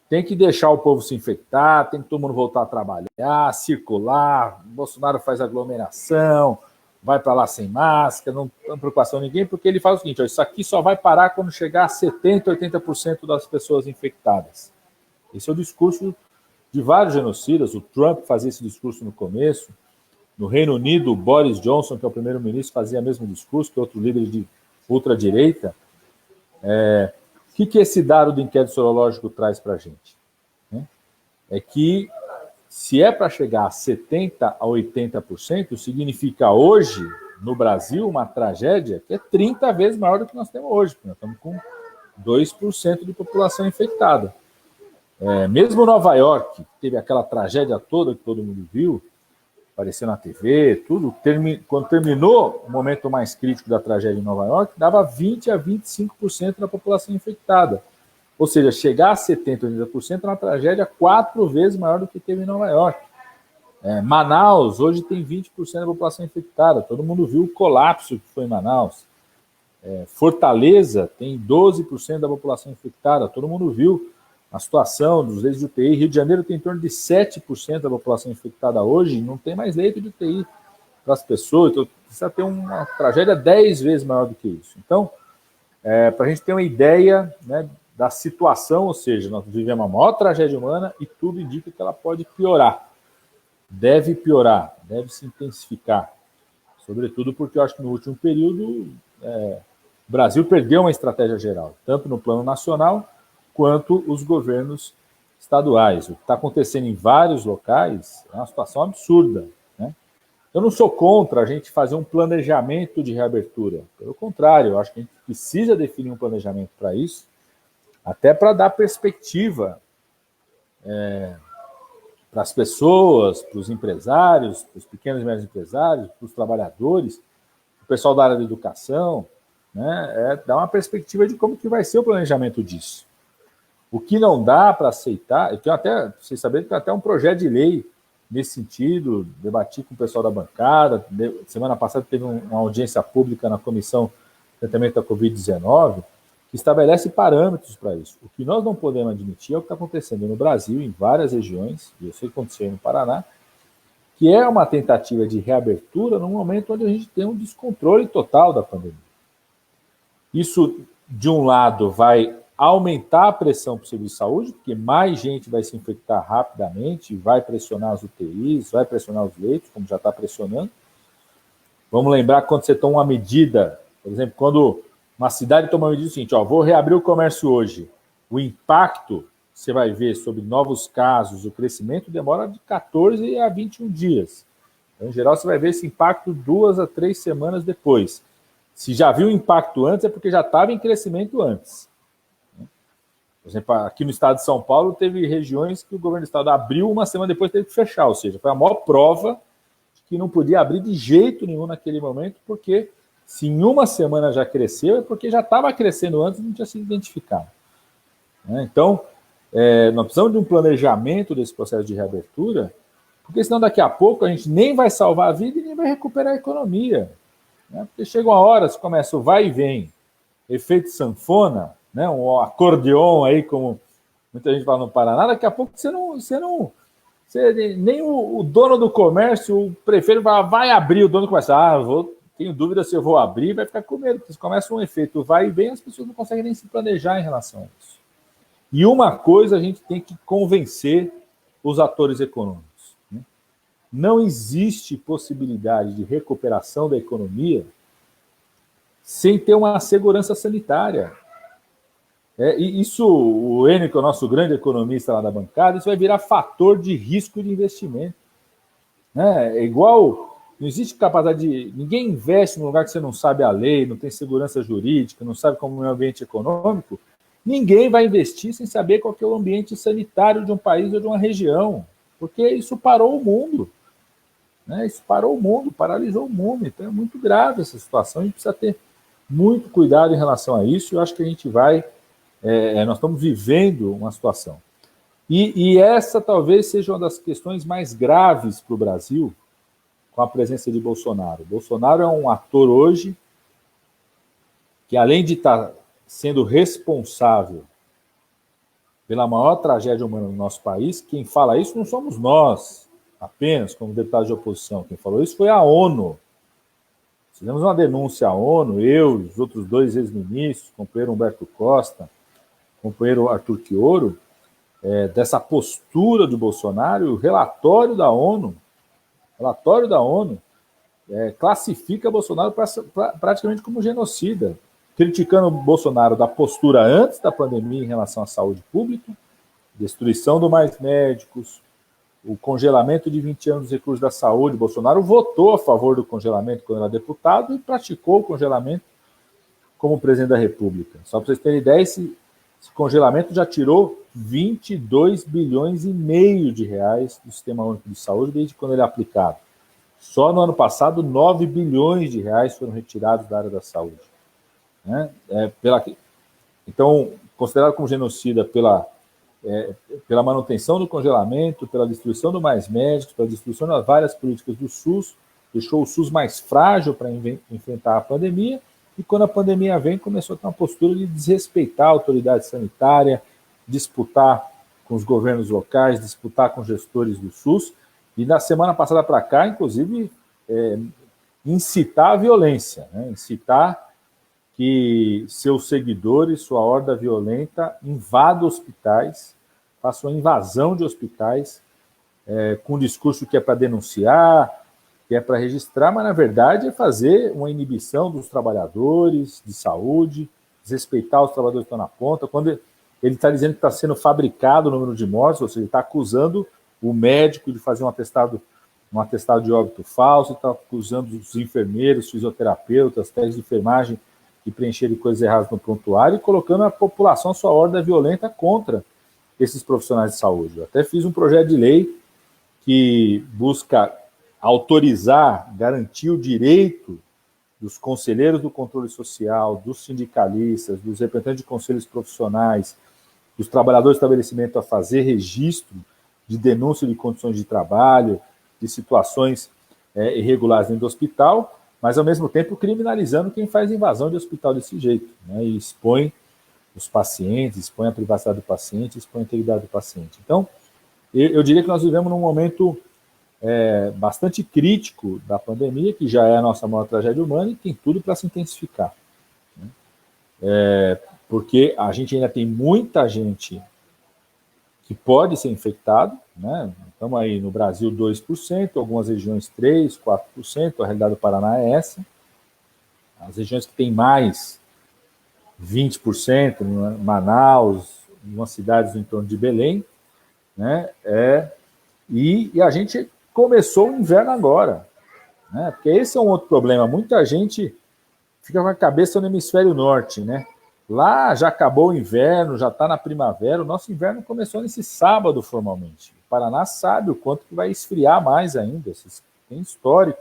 tem que deixar o povo se infectar, tem que todo mundo voltar a trabalhar, circular, o Bolsonaro faz aglomeração, vai para lá sem máscara, não tem preocupação de ninguém, porque ele fala o seguinte, ó, isso aqui só vai parar quando chegar a 70%, 80% das pessoas infectadas. Esse é o discurso de vários genocidas. O Trump fazia esse discurso no começo. No Reino Unido, o Boris Johnson, que é o primeiro-ministro, fazia o mesmo discurso, que é outro líder de ultradireita. O que esse dado do inquérito sorológico traz para a gente? É que, se é para chegar a 70% a 80%, significa hoje, no Brasil, uma tragédia que é 30 vezes maior do que nós temos hoje, porque nós estamos com 2% de população infectada. Mesmo Nova York, que teve aquela tragédia toda que todo mundo viu, apareceu na TV, tudo, quando terminou o momento mais crítico da tragédia em Nova York, dava 20% a 25% da população infectada. Ou seja, chegar a 70%, 80% é uma tragédia 4 vezes maior do que teve em Nova York. Manaus, hoje tem 20% da população infectada. Todo mundo viu o colapso que foi em Manaus. Fortaleza tem 12% da população infectada, todo mundo viu a situação dos leitos de UTI. Rio de Janeiro tem em torno de 7% da população infectada hoje, não tem mais leito de UTI para as pessoas, então precisa ter uma tragédia 10 vezes maior do que isso. Então, para a gente ter uma ideia, né, da situação, ou seja, nós vivemos a maior tragédia humana e tudo indica que ela pode piorar. Deve piorar, deve se intensificar. Sobretudo porque eu acho que no último período o Brasil perdeu uma estratégia geral, tanto no plano nacional quanto os governos estaduais. O que está acontecendo em vários locais é uma situação absurda, né? Eu não sou contra a gente fazer um planejamento de reabertura. Pelo contrário, eu acho que a gente precisa definir um planejamento para isso, até para dar perspectiva para as pessoas, para os empresários, para os pequenos e médios empresários, para os trabalhadores, para o pessoal da área da educação, né? Dar uma perspectiva de como que vai ser o planejamento disso. O que não dá para aceitar, eu tenho até, vocês saberem, tem até um projeto de lei nesse sentido, debati com o pessoal da bancada, semana passada teve uma audiência pública na Comissão de Tratamento da Covid-19, que estabelece parâmetros para isso. O que nós não podemos admitir é o que está acontecendo no Brasil, em várias regiões, e eu sei que aconteceu no Paraná, que é uma tentativa de reabertura num momento onde a gente tem um descontrole total da pandemia. Isso, de um lado, vai aumentar a pressão para o serviço de saúde, porque mais gente vai se infectar rapidamente, vai pressionar as UTIs, vai pressionar os leitos, como já está pressionando. Vamos lembrar que quando você toma uma medida, por exemplo, quando uma cidade toma uma medida seguinte, vou reabrir o comércio hoje, o impacto você vai ver sobre novos casos, o crescimento demora de 14 a 21 dias. Então, em geral, você vai ver esse impacto 2 a 3 semanas depois. Se já viu o impacto antes, é porque já estava em crescimento antes. Por exemplo, aqui no estado de São Paulo, teve regiões que o governo do estado abriu, uma semana depois teve que fechar, ou seja, foi a maior prova de que não podia abrir de jeito nenhum naquele momento, porque se em uma semana já cresceu, é porque já estava crescendo antes e não tinha sido identificado. Então, nós precisamos de um planejamento desse processo de reabertura, porque senão daqui a pouco a gente nem vai salvar a vida e nem vai recuperar a economia. Porque chega uma hora, se começa o vai e vem, efeito sanfona, né, um acordeon aí, como muita gente fala no Paraná, daqui a pouco nem o dono do comércio, o prefeito vai abrir, o dono começa, tenho dúvida se eu vou abrir, vai ficar com medo, porque se começa um efeito vai e vem, as pessoas não conseguem nem se planejar em relação a isso. E uma coisa a gente tem que convencer os atores econômicos, né? Não existe possibilidade de recuperação da economia sem ter uma segurança sanitária. E isso, o Enio, que é o nosso grande economista lá da bancada, isso vai virar fator de risco de investimento. É igual, não existe capacidade de... Ninguém investe num lugar que você não sabe a lei, não tem segurança jurídica, não sabe como é o ambiente econômico. Ninguém vai investir sem saber qual que é o ambiente sanitário de um país ou de uma região, porque isso parou o mundo. Isso parou o mundo, paralisou o mundo. Então é muito grave essa situação, a gente precisa ter muito cuidado em relação a isso, e eu acho que a gente vai... nós estamos vivendo uma situação. E essa talvez seja uma das questões mais graves para o Brasil, com a presença de Bolsonaro. Bolsonaro é um ator hoje que, além de estar sendo responsável pela maior tragédia humana no nosso país, quem fala isso não somos nós, apenas como deputados de oposição. Quem falou isso foi a ONU. Fizemos uma denúncia à ONU, eu e os outros 2 ex-ministros, o companheiro Humberto Costa, o companheiro Arthur Quioro, dessa postura do Bolsonaro. O relatório da ONU classifica Bolsonaro praticamente como genocida, criticando o Bolsonaro da postura antes da pandemia em relação à saúde pública, destruição do Mais Médicos, o congelamento de 20 anos dos recursos da saúde. Bolsonaro votou a favor do congelamento quando era deputado e praticou o congelamento como presidente da República. Só para vocês terem ideia, esse congelamento já tirou 22 bilhões e meio de reais do Sistema Único de Saúde desde quando ele é aplicado. Só no ano passado, 9 bilhões de reais foram retirados da área da saúde. Então, considerado como genocida pela manutenção do congelamento, pela destruição do Mais Médicos, pela destruição das várias políticas do SUS, deixou o SUS mais frágil para enfrentar a pandemia e quando a pandemia vem, começou a ter uma postura de desrespeitar a autoridade sanitária, disputar com os governos locais, disputar com gestores do SUS, e na semana passada para cá, inclusive, incitar a violência, né? Incitar que seus seguidores, sua horda violenta, invadam hospitais, façam uma invasão de hospitais, com um discurso que é para denunciar, que é para registrar, mas na verdade é fazer uma inibição dos trabalhadores de saúde, desrespeitar os trabalhadores que estão na ponta. Quando ele está dizendo que está sendo fabricado o número de mortes, ou seja, ele está acusando o médico de fazer um atestado de óbito falso, está acusando os enfermeiros, fisioterapeutas, técnicos de enfermagem de preencherem coisas erradas no prontuário e colocando a população, a sua horda violenta contra esses profissionais de saúde. Eu até fiz um projeto de lei que busca autorizar, garantir o direito dos conselheiros do controle social, dos sindicalistas, dos representantes de conselhos profissionais, dos trabalhadores do estabelecimento a fazer registro de denúncia de condições de trabalho, de situações irregulares dentro do hospital, mas ao mesmo tempo criminalizando quem faz invasão de hospital desse jeito, né, e expõe os pacientes, expõe a privacidade do paciente, expõe a integridade do paciente. Então, eu diria que nós vivemos num momento bastante crítico da pandemia, que já é a nossa maior tragédia humana e tem tudo para se intensificar, né? Porque a gente ainda tem muita gente que pode ser infectado, né? Estamos aí no Brasil 2%, algumas regiões 3%, 4%, a realidade do Paraná é essa. As regiões que têm mais, 20%, Manaus, umas cidades no entorno de Belém, né? E a gente começou o inverno agora, né? Porque esse é um outro problema. Muita gente fica com a cabeça no hemisfério norte, né? Lá já acabou o inverno, já está na primavera. O nosso inverno começou nesse sábado formalmente. O Paraná sabe o quanto que vai esfriar mais ainda. Tem histórico.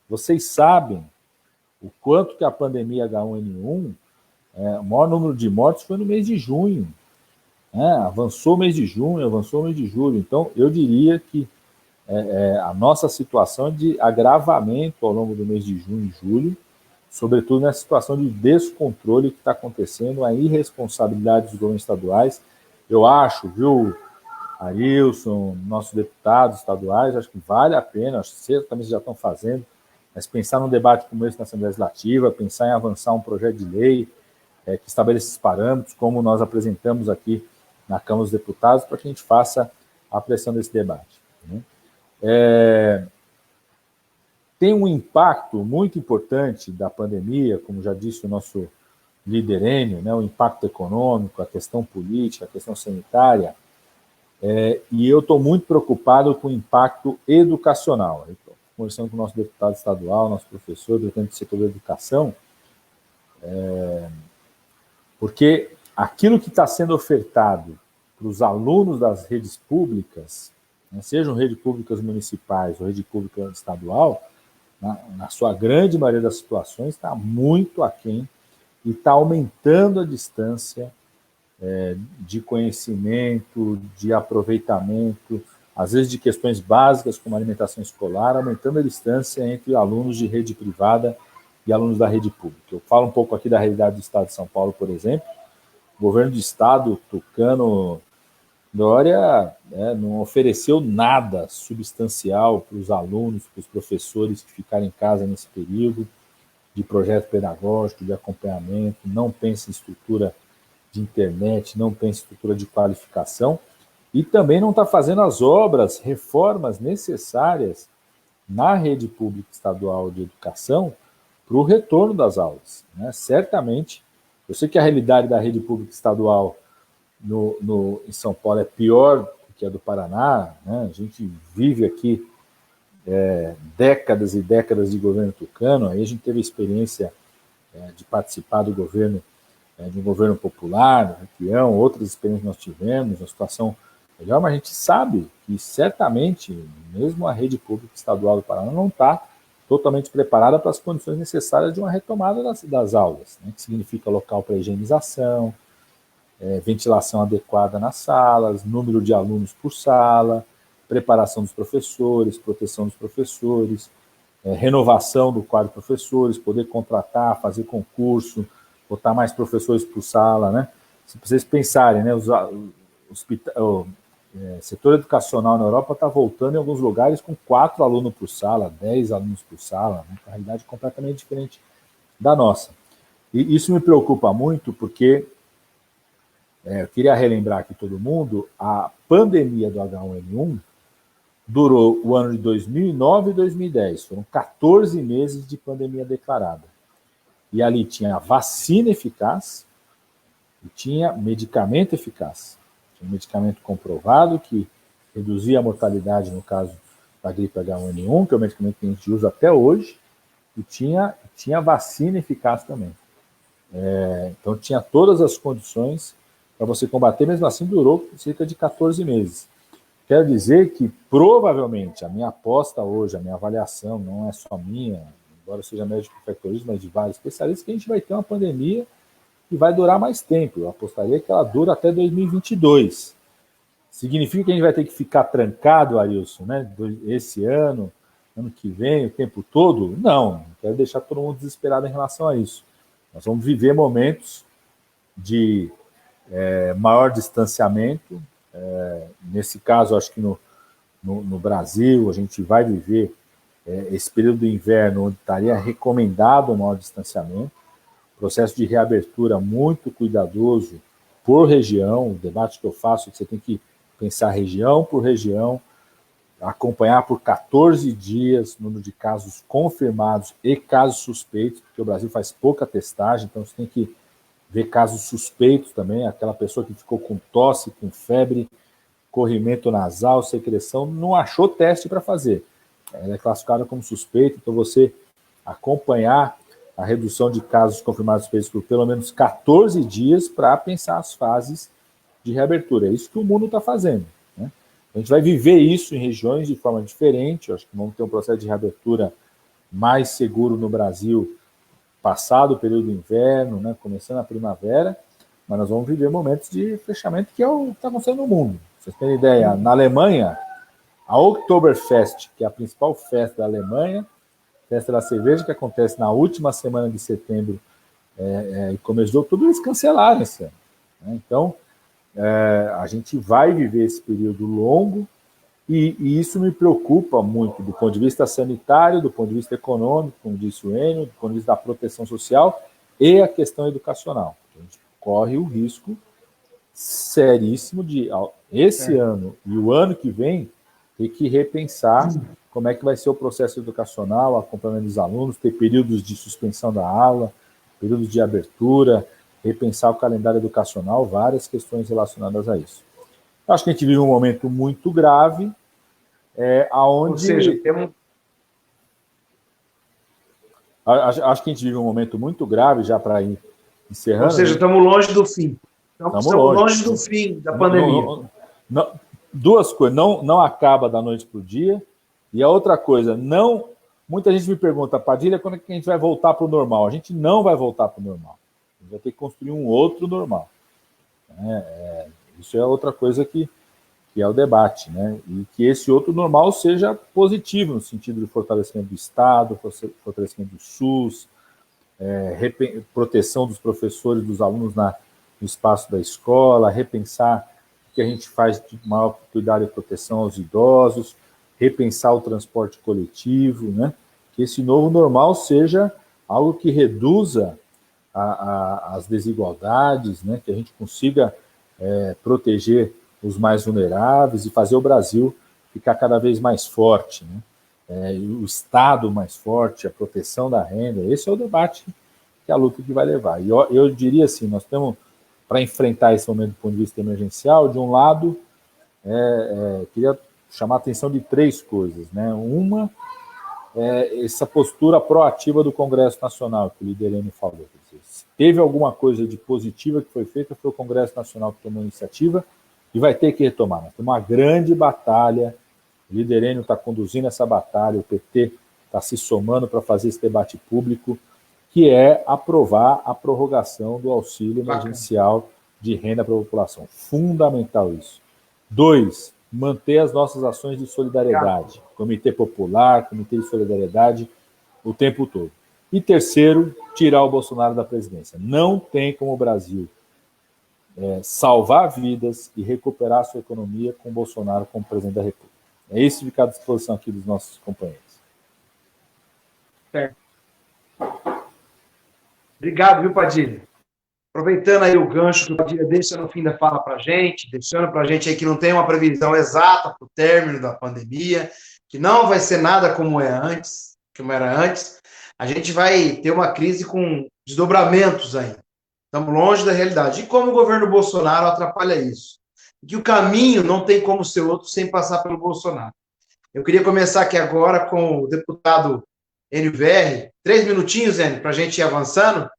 Vocês sabem o quanto que a pandemia H1N1, o maior número de mortes foi no mês de junho. Avançou o mês de junho, avançou o mês de julho. Então, eu diria que a nossa situação é de agravamento ao longo do mês de junho e julho, sobretudo nessa situação de descontrole que está acontecendo, a irresponsabilidade dos governos estaduais. Eu acho, viu, Arilson, nossos deputados estaduais, acho que vale a pena, acho que certamente já estão fazendo, mas pensar num debate como esse na Assembleia Legislativa, pensar em avançar um projeto de lei que estabeleça esses parâmetros, como nós apresentamos aqui na Câmara dos Deputados, para que a gente faça a pressão desse debate, né? Tem um impacto muito importante da pandemia, como já disse o nosso líder Enio, né, o impacto econômico, a questão política, a questão sanitária, e eu estou muito preocupado com o impacto educacional. Estou conversando com o nosso deputado estadual, nosso professor, representante do setor da educação, porque aquilo que está sendo ofertado para os alunos das redes públicas, né, sejam redes públicas municipais ou rede pública estadual, na sua grande maioria das situações, está muito aquém e está aumentando a distância de conhecimento, de aproveitamento, às vezes de questões básicas como alimentação escolar, aumentando a distância entre alunos de rede privada e alunos da rede pública. Eu falo um pouco aqui da realidade do Estado de São Paulo, por exemplo. O governo do Estado, Tucano Dória, não ofereceu nada substancial para os alunos, para os professores que ficaram em casa nesse período, de projeto pedagógico, de acompanhamento, não pensa em estrutura de internet, não pensa em estrutura de qualificação, e também não está fazendo as obras, reformas necessárias na rede pública estadual de educação para o retorno das aulas, né? Certamente, eu sei que a realidade da rede pública estadual em São Paulo é pior do que a do Paraná, né? A gente vive aqui décadas e décadas de governo tucano, aí a gente teve a experiência de participar do governo, de um governo popular, do Requião, outras experiências que nós tivemos, uma situação melhor, mas a gente sabe que certamente, mesmo a rede pública estadual do Paraná não está totalmente preparada para as condições necessárias de uma retomada das aulas, né? Que significa local para higienização, ventilação adequada nas salas, número de alunos por sala, preparação dos professores, proteção dos professores, renovação do quadro de professores, poder contratar, fazer concurso, botar mais professores por sala, né? Se vocês pensarem, né, o setor educacional na Europa está voltando em alguns lugares com 4 alunos por sala, 10 alunos por sala, né? Uma realidade completamente diferente da nossa. E isso me preocupa muito porque, eu queria relembrar aqui todo mundo, a pandemia do H1N1 durou o ano de 2009 e 2010, foram 14 meses de pandemia declarada. E ali tinha vacina eficaz e tinha medicamento eficaz. Tinha um medicamento comprovado que reduzia a mortalidade no caso da gripe H1N1, que é o medicamento que a gente usa até hoje, e tinha vacina eficaz também. Então tinha todas as condições para você combater, mesmo assim durou cerca de 14 meses. Quero dizer que, provavelmente, a minha aposta hoje, a minha avaliação, não é só minha, embora eu seja médico infectologista, mas de vários especialistas, que a gente vai ter uma pandemia que vai durar mais tempo. Eu apostaria que ela dura até 2022. Significa que a gente vai ter que ficar trancado, Arilson, né? Esse ano que vem, o tempo todo? Não quero deixar todo mundo desesperado em relação a isso. Nós vamos viver momentos de maior distanciamento. Nesse caso, acho que no Brasil, a gente vai viver esse período do inverno onde estaria recomendado o maior distanciamento, processo de reabertura muito cuidadoso por região, o debate que eu faço, você tem que pensar região por região, acompanhar por 14 dias o número de casos confirmados e casos suspeitos, porque o Brasil faz pouca testagem, então você tem que ver casos suspeitos também, aquela pessoa que ficou com tosse, com febre, corrimento nasal, secreção, não achou teste para fazer. Ela é classificada como suspeita, então você acompanhar a redução de casos confirmados suspeitos por pelo menos 14 dias para pensar as fases de reabertura. É isso que o mundo está fazendo, né? A gente vai viver isso em regiões de forma diferente, eu acho que vamos ter um processo de reabertura mais seguro no Brasil, passado o período do inverno, né, começando a primavera, mas nós vamos viver momentos de fechamento, que é o que está acontecendo no mundo. Vocês terem ideia, na Alemanha, a Oktoberfest, que é a principal festa da Alemanha, festa da cerveja, que acontece na última semana de setembro e começo de outubro, eles cancelaram esse ano, né? Então, a gente vai viver esse período longo, e isso me preocupa muito do ponto de vista sanitário, do ponto de vista econômico, como disse o Enio, do ponto de vista da proteção social e a questão educacional. A gente corre o risco seríssimo de, esse ano e o ano que vem, ter que repensar como é que vai ser o processo educacional, o acompanhamento dos alunos, ter períodos de suspensão da aula, períodos de abertura, repensar o calendário educacional, várias questões relacionadas a isso. Acho que a gente vive um momento muito grave, aonde... Ou seja, acho que a gente vive um momento muito grave, já para ir encerrando. Ou
seja, estamos longe do fim. Estamos longe do fim da pandemia.
Duas coisas, não acaba da noite para o dia, e a outra coisa, muita gente me pergunta, Padilha, quando é que a gente vai voltar para o normal? A gente não vai voltar para o normal. A gente vai ter que construir um outro normal. Isso é outra coisa que é o debate, né? E que esse outro normal seja positivo, no sentido de fortalecimento do Estado, fortalecimento do SUS, proteção dos professores, dos alunos no espaço da escola, repensar o que a gente faz de maior cuidado e proteção aos idosos, repensar o transporte coletivo, né? Que esse novo normal seja algo que reduza as desigualdades, né? Que a gente consiga proteger os mais vulneráveis e fazer o Brasil ficar cada vez mais forte, né? O Estado mais forte, a proteção da renda. Esse é o debate, que é a luta que vai levar. E eu diria assim, nós temos, para enfrentar esse momento do ponto de vista emergencial, de um lado, queria chamar a atenção de 3 coisas, né? Uma, essa postura proativa do Congresso Nacional, que o líder Enio falou. Quer dizer, se teve alguma coisa de positiva que foi feita, foi o Congresso Nacional que tomou a iniciativa e vai ter que retomar. Nós temos uma grande batalha, o líder Enio está conduzindo essa batalha, o PT está se somando para fazer esse debate público, que é aprovar a prorrogação do auxílio emergencial de renda para a população. Fundamental isso. 2, manter as nossas ações de solidariedade, Comitê Popular, Comitê de Solidariedade, o tempo todo. E terceiro, tirar o Bolsonaro da presidência. Não tem como o Brasil salvar vidas e recuperar a sua economia com o Bolsonaro como presidente da República. É isso que fica à disposição aqui dos nossos companheiros.
Certo. Obrigado, viu, Padilha? Aproveitando aí o gancho que o Padilha deixa no fim da fala para a gente, deixando para a gente aí que não tem uma previsão exata para o término da pandemia, que não vai ser nada como era antes, a gente vai ter uma crise com desdobramentos ainda. Estamos longe da realidade. E como o governo Bolsonaro atrapalha isso? Que o caminho não tem como ser outro sem passar pelo Bolsonaro. Eu queria começar aqui agora com o deputado Enio Verri. 3 minutinhos, Enio, para a gente ir avançando.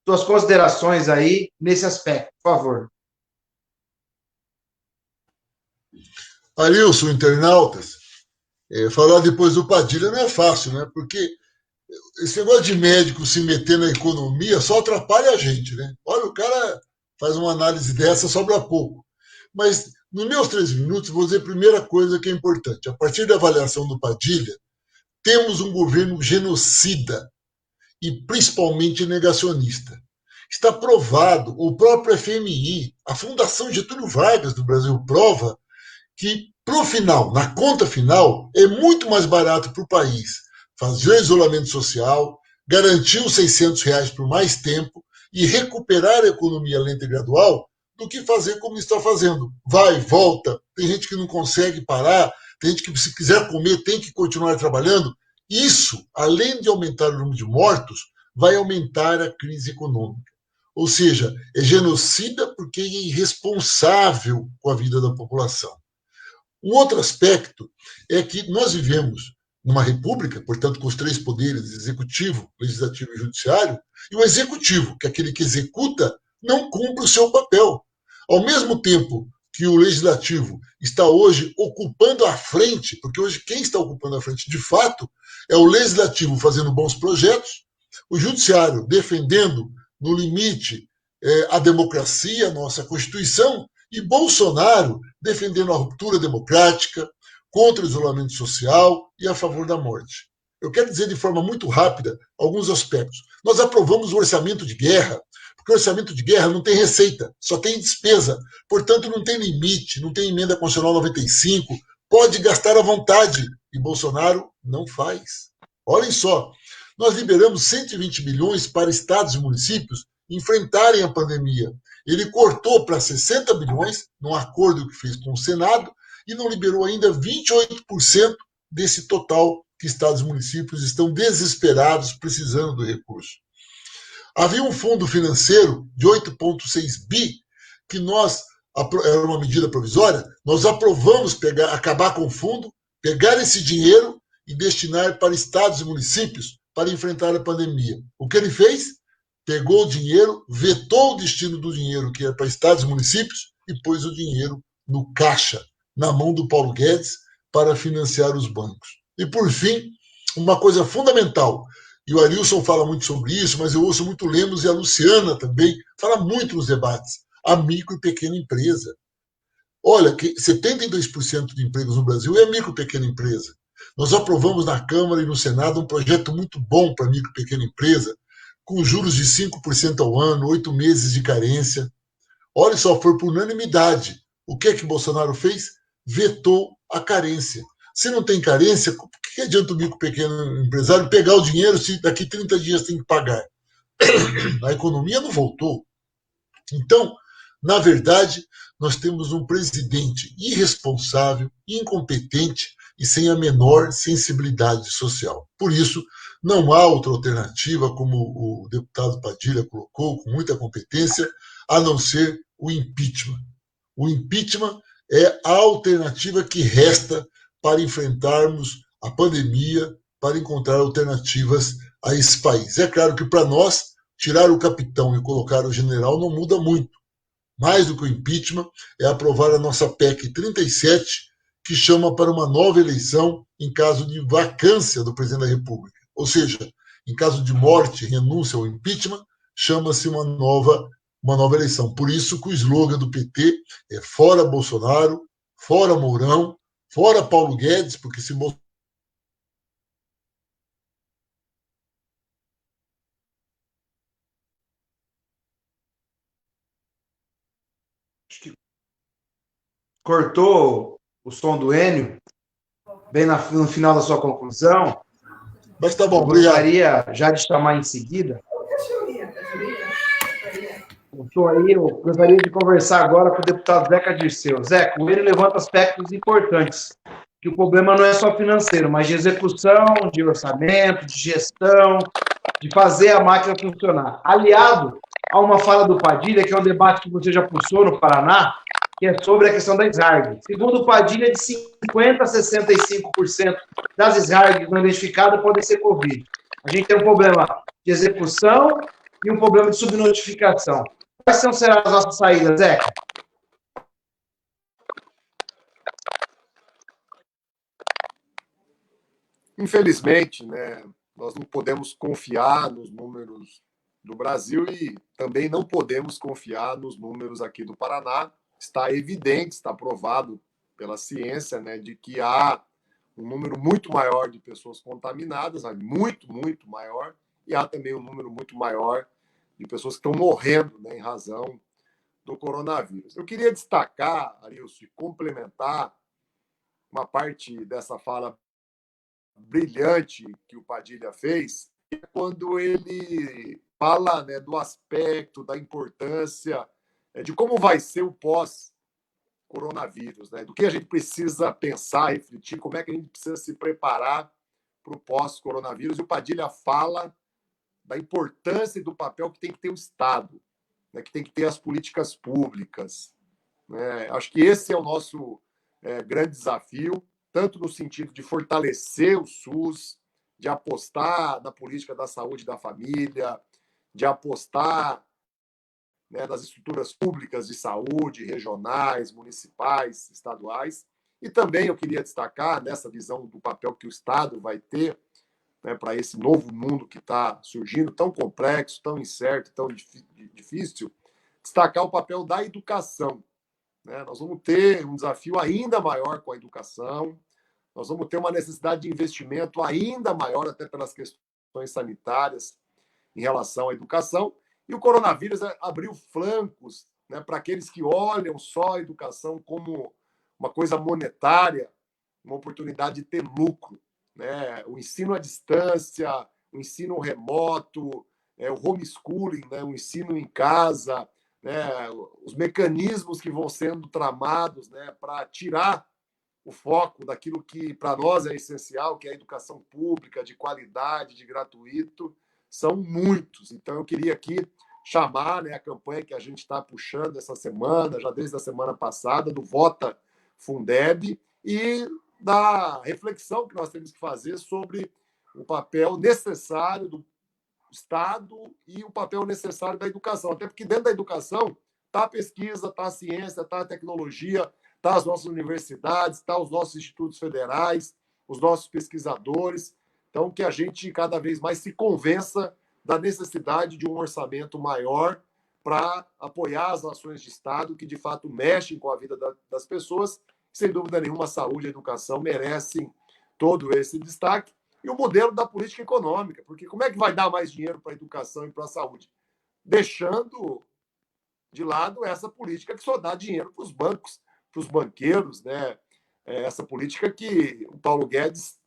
Suas considerações aí nesse aspecto, por favor.
Arilson, internautas, falar depois do Padilha não é fácil, né? Porque esse negócio de médico se meter na economia só atrapalha a gente, né? Olha, o cara faz uma análise dessa, sobra pouco. Mas, nos meus 3 minutos, vou dizer a primeira coisa que é importante. A partir da avaliação do Padilha, temos um governo genocida e principalmente negacionista. Está provado, o próprio FMI, a Fundação Getúlio Vargas do Brasil prova que, pro final, na conta final, é muito mais barato para o país fazer isolamento social, garantir os R$600 por mais tempo e recuperar a economia lenta e gradual do que fazer como está fazendo. Vai, volta, tem gente que não consegue parar, tem gente que, se quiser comer, tem que continuar trabalhando. Isso, além de aumentar o número de mortos, vai aumentar a crise econômica. Ou seja, é genocida porque é irresponsável com a vida da população. Um outro aspecto é que nós vivemos numa república, portanto, com os 3 poderes, executivo, legislativo e judiciário, e o executivo, que é aquele que executa, não cumpre o seu papel. Ao mesmo tempo que o legislativo está hoje ocupando a frente, porque hoje quem está ocupando a frente, de fato, é o legislativo fazendo bons projetos, o judiciário defendendo, no limite, a democracia, a nossa Constituição, e Bolsonaro defendendo a ruptura democrática, contra o isolamento social e a favor da morte. Eu quero dizer de forma muito rápida alguns aspectos. Nós aprovamos o orçamento de guerra, porque o orçamento de guerra não tem receita, só tem despesa. Portanto, não tem limite, não tem emenda constitucional 95, pode gastar à vontade. E Bolsonaro não faz. Olhem só, nós liberamos 120 bilhões para estados e municípios enfrentarem a pandemia. Ele cortou para 60 bilhões, num acordo que fez com o Senado, e não liberou ainda 28% desse total que estados e municípios estão desesperados, precisando do recurso. Havia um fundo financeiro de 8,6 bi, que era uma medida provisória, nós aprovamos acabar com o fundo, pegar esse dinheiro e destinar para estados e municípios para enfrentar a pandemia. O que ele fez? Pegou o dinheiro, vetou o destino do dinheiro, que era para estados e municípios, e pôs o dinheiro no caixa, na mão do Paulo Guedes, para financiar os bancos. E, por fim, uma coisa fundamental, e o Arilson fala muito sobre isso, mas eu ouço muito o Lemos e a Luciana também, fala muito nos debates, a micro e pequena empresa. Olha, que 72% de empregos no Brasil é micro e pequena empresa. Nós aprovamos na Câmara e no Senado um projeto muito bom para a micro e pequena empresa, com juros de 5% ao ano, 8 meses de carência. Olha só, foi por unanimidade. O que é que Bolsonaro fez? Vetou a carência. Se não tem carência, por que adianta o micro pequeno empresário pegar o dinheiro se daqui 30 dias tem que pagar? A economia não voltou. Então, na verdade, nós temos um presidente irresponsável, incompetente e sem a menor sensibilidade social. Por isso, não há outra alternativa, como o deputado Padilha colocou, com muita competência, a não ser o impeachment. O impeachment é a alternativa que resta para enfrentarmos a pandemia, para encontrar alternativas a esse país. É claro que para nós, tirar o capitão e colocar o general não muda muito. Mais do que o impeachment, é aprovar a nossa PEC 37, que chama para uma nova eleição em caso de vacância do presidente da República. Ou seja, em caso de morte, renúncia ou impeachment, chama-se uma nova eleição. Por isso que o slogan do PT é fora Bolsonaro, fora Mourão, fora Paulo Guedes, porque se
Cortou o som do Enio, bem no final da sua conclusão.
Mas tá bom,
eu
obrigado.
Gostaria já de chamar em seguida. Eu gostaria de conversar agora com o deputado Zeca Dirceu. Zeca, ele levanta aspectos importantes, que o problema não é só financeiro, mas de execução, de orçamento, de gestão, de fazer a máquina funcionar. Aliado a uma fala do Padilha, que é um debate que você já puxou no Paraná, que é sobre a questão da SRAG. Segundo o Padilha, de 50% a 65% das SRAGs não identificadas podem ser Covid. A gente tem um problema de execução e um problema de subnotificação. Quais serão as nossas saídas, Zeca?
Infelizmente, né, nós não podemos confiar nos números do Brasil e também não podemos confiar nos números aqui do Paraná. Está evidente, está provado pela ciência, né, de que há um número muito maior de pessoas contaminadas, muito, muito maior, e há também um número muito maior de pessoas que estão morrendo, né, em razão do coronavírus. Eu queria destacar, Arilson, e complementar uma parte dessa fala brilhante que o Padilha fez, quando ele fala, né, do aspecto, da importância, de como vai ser o pós-coronavírus, né, do que a gente precisa pensar, refletir, como é que a gente precisa se preparar para o pós-coronavírus. E o Padilha fala da importância e do papel que tem que ter o Estado, né, que tem que ter as políticas públicas. Né? Acho que esse é o nosso grande desafio, tanto no sentido de fortalecer o SUS, de apostar na política da saúde da família, de apostar, né, nas estruturas públicas de saúde, regionais, municipais, estaduais. E também eu queria destacar, nessa visão do papel que o Estado vai ter, né, para esse novo mundo que está surgindo, tão complexo, tão incerto, tão difícil, destacar o papel da educação. Né? Nós vamos ter um desafio ainda maior com a educação, nós vamos ter uma necessidade de investimento ainda maior, até pelas questões sanitárias, em relação à educação. E o coronavírus abriu flancos, né, para aqueles que olham só a educação como uma coisa monetária, uma oportunidade de ter lucro. Né? O ensino à distância, o ensino remoto, o homeschooling, né? O ensino em casa, né? Os mecanismos que vão sendo tramados, né, para tirar o foco daquilo que para nós é essencial, que é a educação pública, de qualidade, de gratuito, são muitos. Então, eu queria aqui chamar, né, a campanha que a gente está puxando essa semana, já desde a semana passada, do Vota Fundeb, e da reflexão que nós temos que fazer sobre o papel necessário do Estado e o papel necessário da educação. Até porque dentro da educação está a pesquisa, está a ciência, está a tecnologia, está as nossas universidades, está os nossos institutos federais, os nossos pesquisadores. Então, que a gente cada vez mais se convença da necessidade de um orçamento maior para apoiar as ações de Estado que, de fato, mexem com a vida das pessoas. Sem dúvida nenhuma, a saúde e a educação merecem todo esse destaque. E o modelo da política econômica, porque como é que vai dar mais dinheiro para a educação e para a saúde? Deixando de lado essa política que só dá dinheiro para os bancos, para os banqueiros, né? Essa política que o Paulo Guedes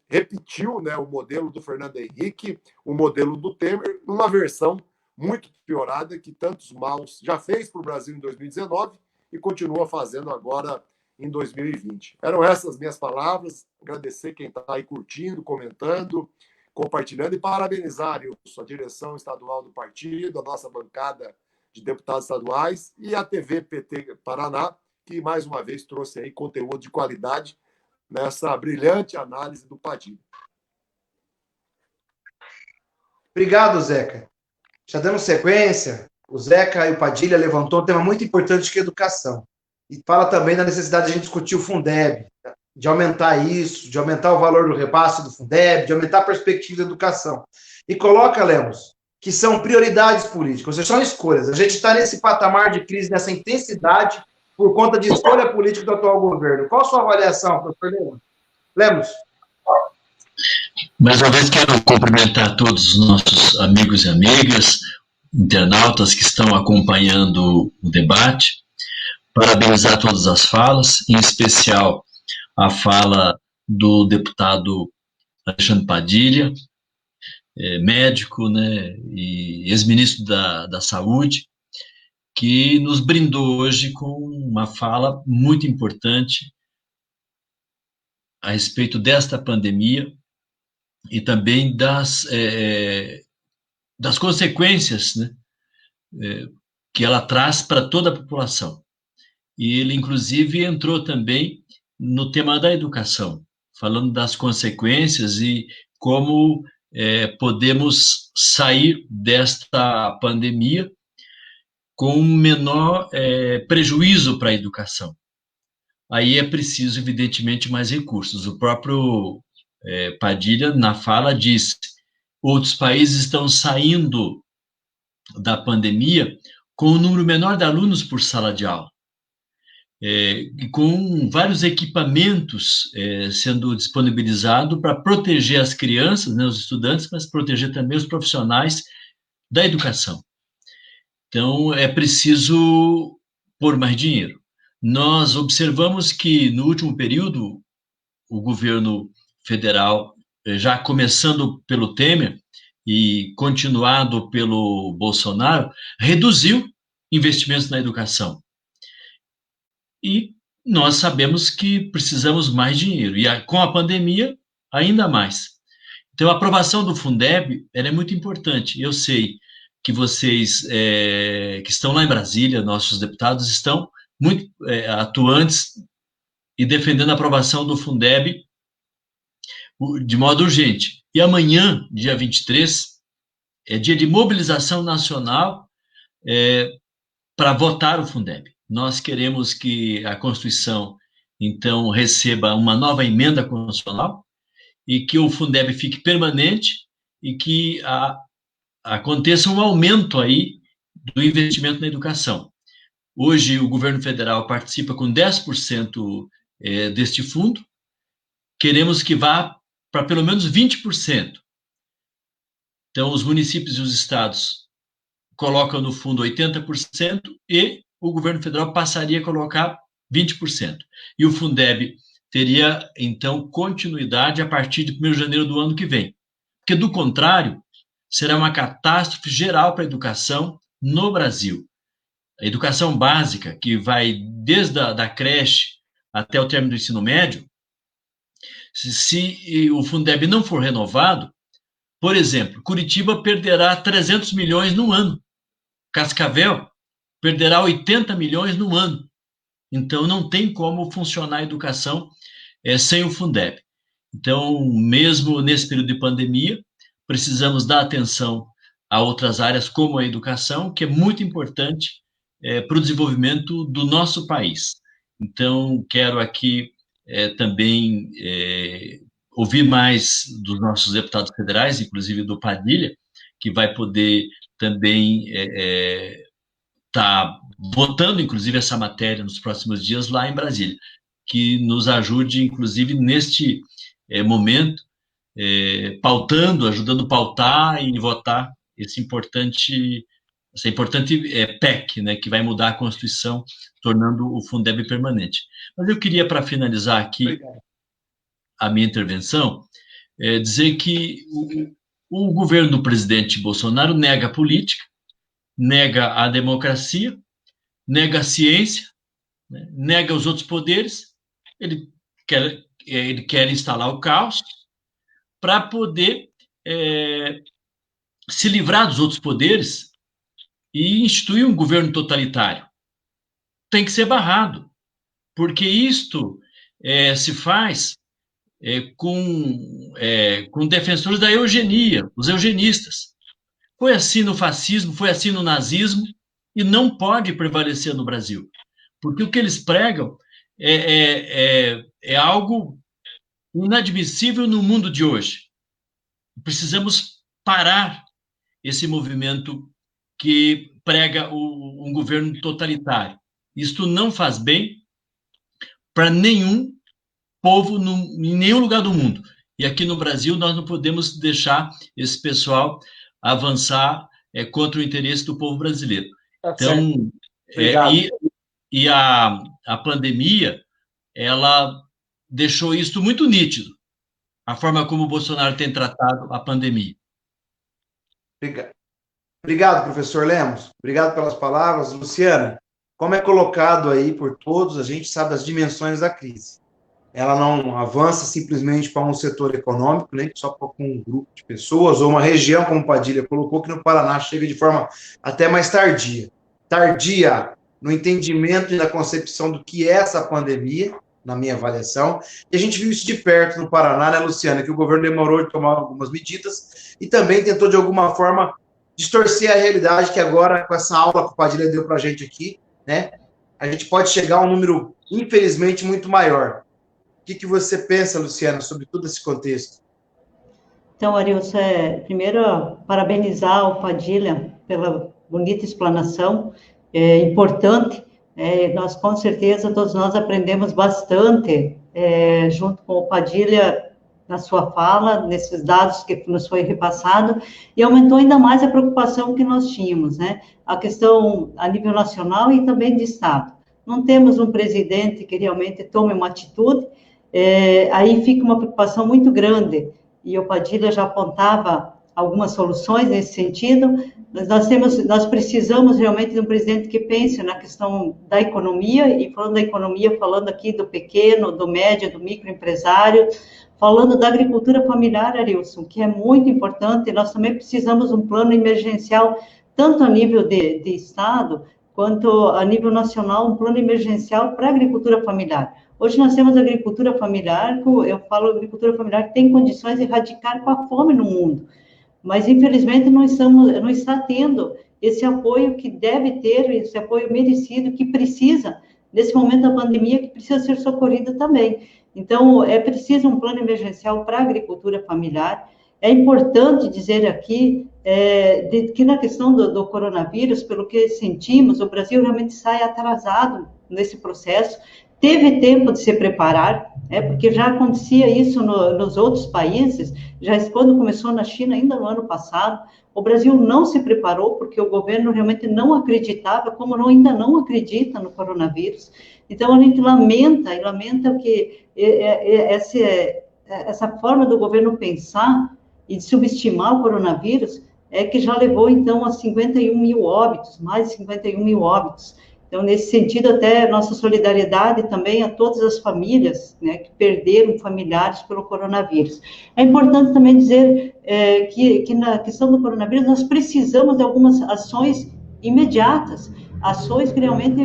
repetiu, né, o modelo do Fernando Henrique, o modelo do Temer, numa versão muito piorada que tantos maus já fez para o Brasil em 2019 e continua fazendo agora em 2020. Eram essas minhas palavras. Agradecer quem está aí curtindo, comentando, compartilhando e parabenizar a direção estadual do partido, a nossa bancada de deputados estaduais e a TV PT Paraná, que mais uma vez trouxe aí conteúdo de qualidade nessa brilhante análise do Padilha.
Obrigado, Zeca. Já dando sequência, o Zeca e o Padilha levantou um tema muito importante que é educação. E fala também da necessidade de a gente discutir o Fundeb, de aumentar isso, de aumentar o valor do repasse do Fundeb, de aumentar a perspectiva da educação. E coloca, Lemos, que são prioridades políticas, ou seja, são escolhas. A gente está nesse patamar de crise, nessa intensidade por conta de escolha política do atual governo. Qual a sua avaliação, professor Lemos?
Mais uma vez, quero cumprimentar todos os nossos amigos e amigas, internautas que estão acompanhando o debate, parabenizar todas as falas, em especial a fala do deputado Alexandre Padilha, médico, né, e ex-ministro da Saúde, que nos brindou hoje com uma fala muito importante a respeito desta pandemia e também das consequências, né, que ela traz para toda a população. E ele, inclusive, entrou também no tema da educação, falando das consequências e como podemos sair desta pandemia com um menor prejuízo para a educação. Aí é preciso, evidentemente, mais recursos. O próprio Padilha, na fala, diz: outros países estão saindo da pandemia com um número menor de alunos por sala de aula, e com vários equipamentos sendo disponibilizados para proteger as crianças, né, os estudantes, mas proteger também os profissionais da educação. Então, é preciso pôr mais dinheiro. Nós observamos que, no último período, o governo federal, já começando pelo Temer e continuado pelo Bolsonaro, reduziu investimentos na educação. E nós sabemos que precisamos mais dinheiro. E com a pandemia, ainda mais. Então, a aprovação do Fundeb é muito importante. Eu sei que vocês que estão lá em Brasília, nossos deputados, estão muito atuantes e defendendo a aprovação do Fundeb de modo urgente. E amanhã, dia 23, é dia de mobilização nacional para votar o Fundeb. Nós queremos que a Constituição, então, receba uma nova emenda constitucional e que o Fundeb fique permanente e que aconteça um aumento aí do investimento na educação. Hoje, o governo federal participa com 10% deste fundo. Queremos que vá para pelo menos 20%. Então, os municípios e os estados colocam no fundo 80% e o governo federal passaria a colocar 20%. E o Fundeb teria, então, continuidade a partir de 1º de janeiro do ano que vem. Porque, do contrário, será uma catástrofe geral para a educação no Brasil. A educação básica, que vai desde a creche até o término do ensino médio, se o Fundeb não for renovado, por exemplo, Curitiba perderá 300 milhões no ano. Cascavel perderá 80 milhões no ano. Então, não tem como funcionar a educação sem o Fundeb. Então, mesmo nesse período de pandemia, precisamos dar atenção a outras áreas, como a educação, que é muito importante para o desenvolvimento do nosso país. Então, quero aqui também ouvir mais dos nossos deputados federais, inclusive do Padilha, que vai poder também estar votando, inclusive, essa matéria nos próximos dias lá em Brasília, que nos ajude, inclusive, neste momento, pautando, ajudando a pautar e votar essa importante PEC, né, que vai mudar a Constituição, tornando o Fundeb permanente. Mas eu queria, para finalizar aqui a minha intervenção, dizer que o governo do presidente Bolsonaro nega a política, nega a democracia, nega a ciência, né, nega os outros poderes. Ele quer instalar o caos para poder se livrar dos outros poderes e instituir um governo totalitário. Tem que ser barrado, porque isto se faz com defensores da eugenia, os eugenistas. Foi assim no fascismo, foi assim no nazismo, e não pode prevalecer no Brasil, porque o que eles pregam é algo inadmissível no mundo de hoje. Precisamos parar esse movimento que prega um governo totalitário. Isto não faz bem para nenhum povo em nenhum lugar do mundo. E aqui no Brasil nós não podemos deixar esse pessoal avançar contra o interesse do povo brasileiro. Então, e a pandemia, ela deixou isso muito nítido, a forma como o Bolsonaro tem tratado a pandemia.
Obrigado, professor Lemos. Obrigado pelas palavras. Luciana, como é colocado aí por todos, a gente sabe das dimensões da crise. Ela não avança simplesmente para um setor econômico, nem só para um grupo de pessoas, ou uma região, como Padilha colocou, que no Paraná chega de forma até mais tardia. Tardia no entendimento e na concepção do que é essa pandemia, na minha avaliação, e a gente viu isso de perto no Paraná, né, Luciana, que o governo demorou de tomar algumas medidas e também tentou, de alguma forma, distorcer a realidade que agora, com essa aula que o Padilha deu para a gente aqui, né, a gente pode chegar a um número, infelizmente, muito maior. O que você pensa, Luciana, sobre todo esse contexto?
Então, Arilson, primeiro, parabenizar o Padilha pela bonita explanação, é importante, nós, com certeza, todos nós aprendemos bastante, junto com o Padilha, na sua fala, nesses dados que nos foi repassado, e aumentou ainda mais a preocupação que nós tínhamos, né? A questão a nível nacional e também de Estado. Não temos um presidente que realmente tome uma atitude, aí fica uma preocupação muito grande, e o Padilha já apontava algumas soluções nesse sentido, mas nós precisamos realmente de um presidente que pense na questão da economia, e falando da economia, falando aqui do pequeno, do médio, do microempresário, falando da agricultura familiar, Arilson, que é muito importante, nós também precisamos de um plano emergencial, tanto a nível de Estado, quanto a nível nacional, um plano emergencial para a agricultura familiar. Hoje nós temos agricultura familiar, eu falo agricultura familiar que tem condições de erradicar com a fome no mundo, mas infelizmente não está tendo esse apoio que deve ter, esse apoio merecido, que precisa, nesse momento da pandemia, que precisa ser socorrido também. Então, é preciso um plano emergencial para a agricultura familiar. É importante dizer aqui que na questão do coronavírus, pelo que sentimos, o Brasil realmente sai atrasado nesse processo, teve tempo de se preparar, porque já acontecia isso nos outros países, já quando começou na China, ainda no ano passado, o Brasil não se preparou, porque o governo realmente não acreditava, como ainda não acredita no coronavírus. Então, a gente lamenta que essa forma do governo pensar e de subestimar o coronavírus que já levou, então, a 51 mil óbitos, mais de 51 mil óbitos. Então, nesse sentido, até nossa solidariedade também a todas as famílias, né, que perderam familiares pelo coronavírus. É importante também dizer que na questão do coronavírus nós precisamos de algumas ações imediatas, ações que realmente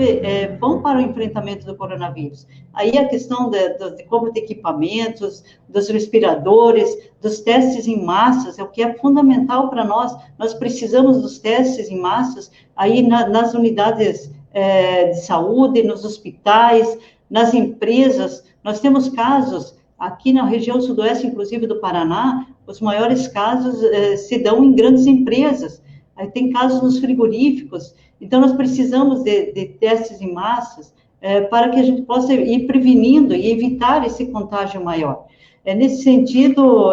vão para o enfrentamento do coronavírus. Aí a questão de compra de equipamentos, dos respiradores, dos testes em massas, é o que é fundamental para nós. Nós precisamos dos testes em massas aí nas unidades de saúde, nos hospitais, nas empresas. Nós temos casos aqui na região sudoeste, inclusive do Paraná, os maiores casos se dão em grandes empresas. Aí tem casos nos frigoríficos. Então, nós precisamos de testes em massas para que a gente possa ir prevenindo e evitar esse contágio maior. Nesse sentido,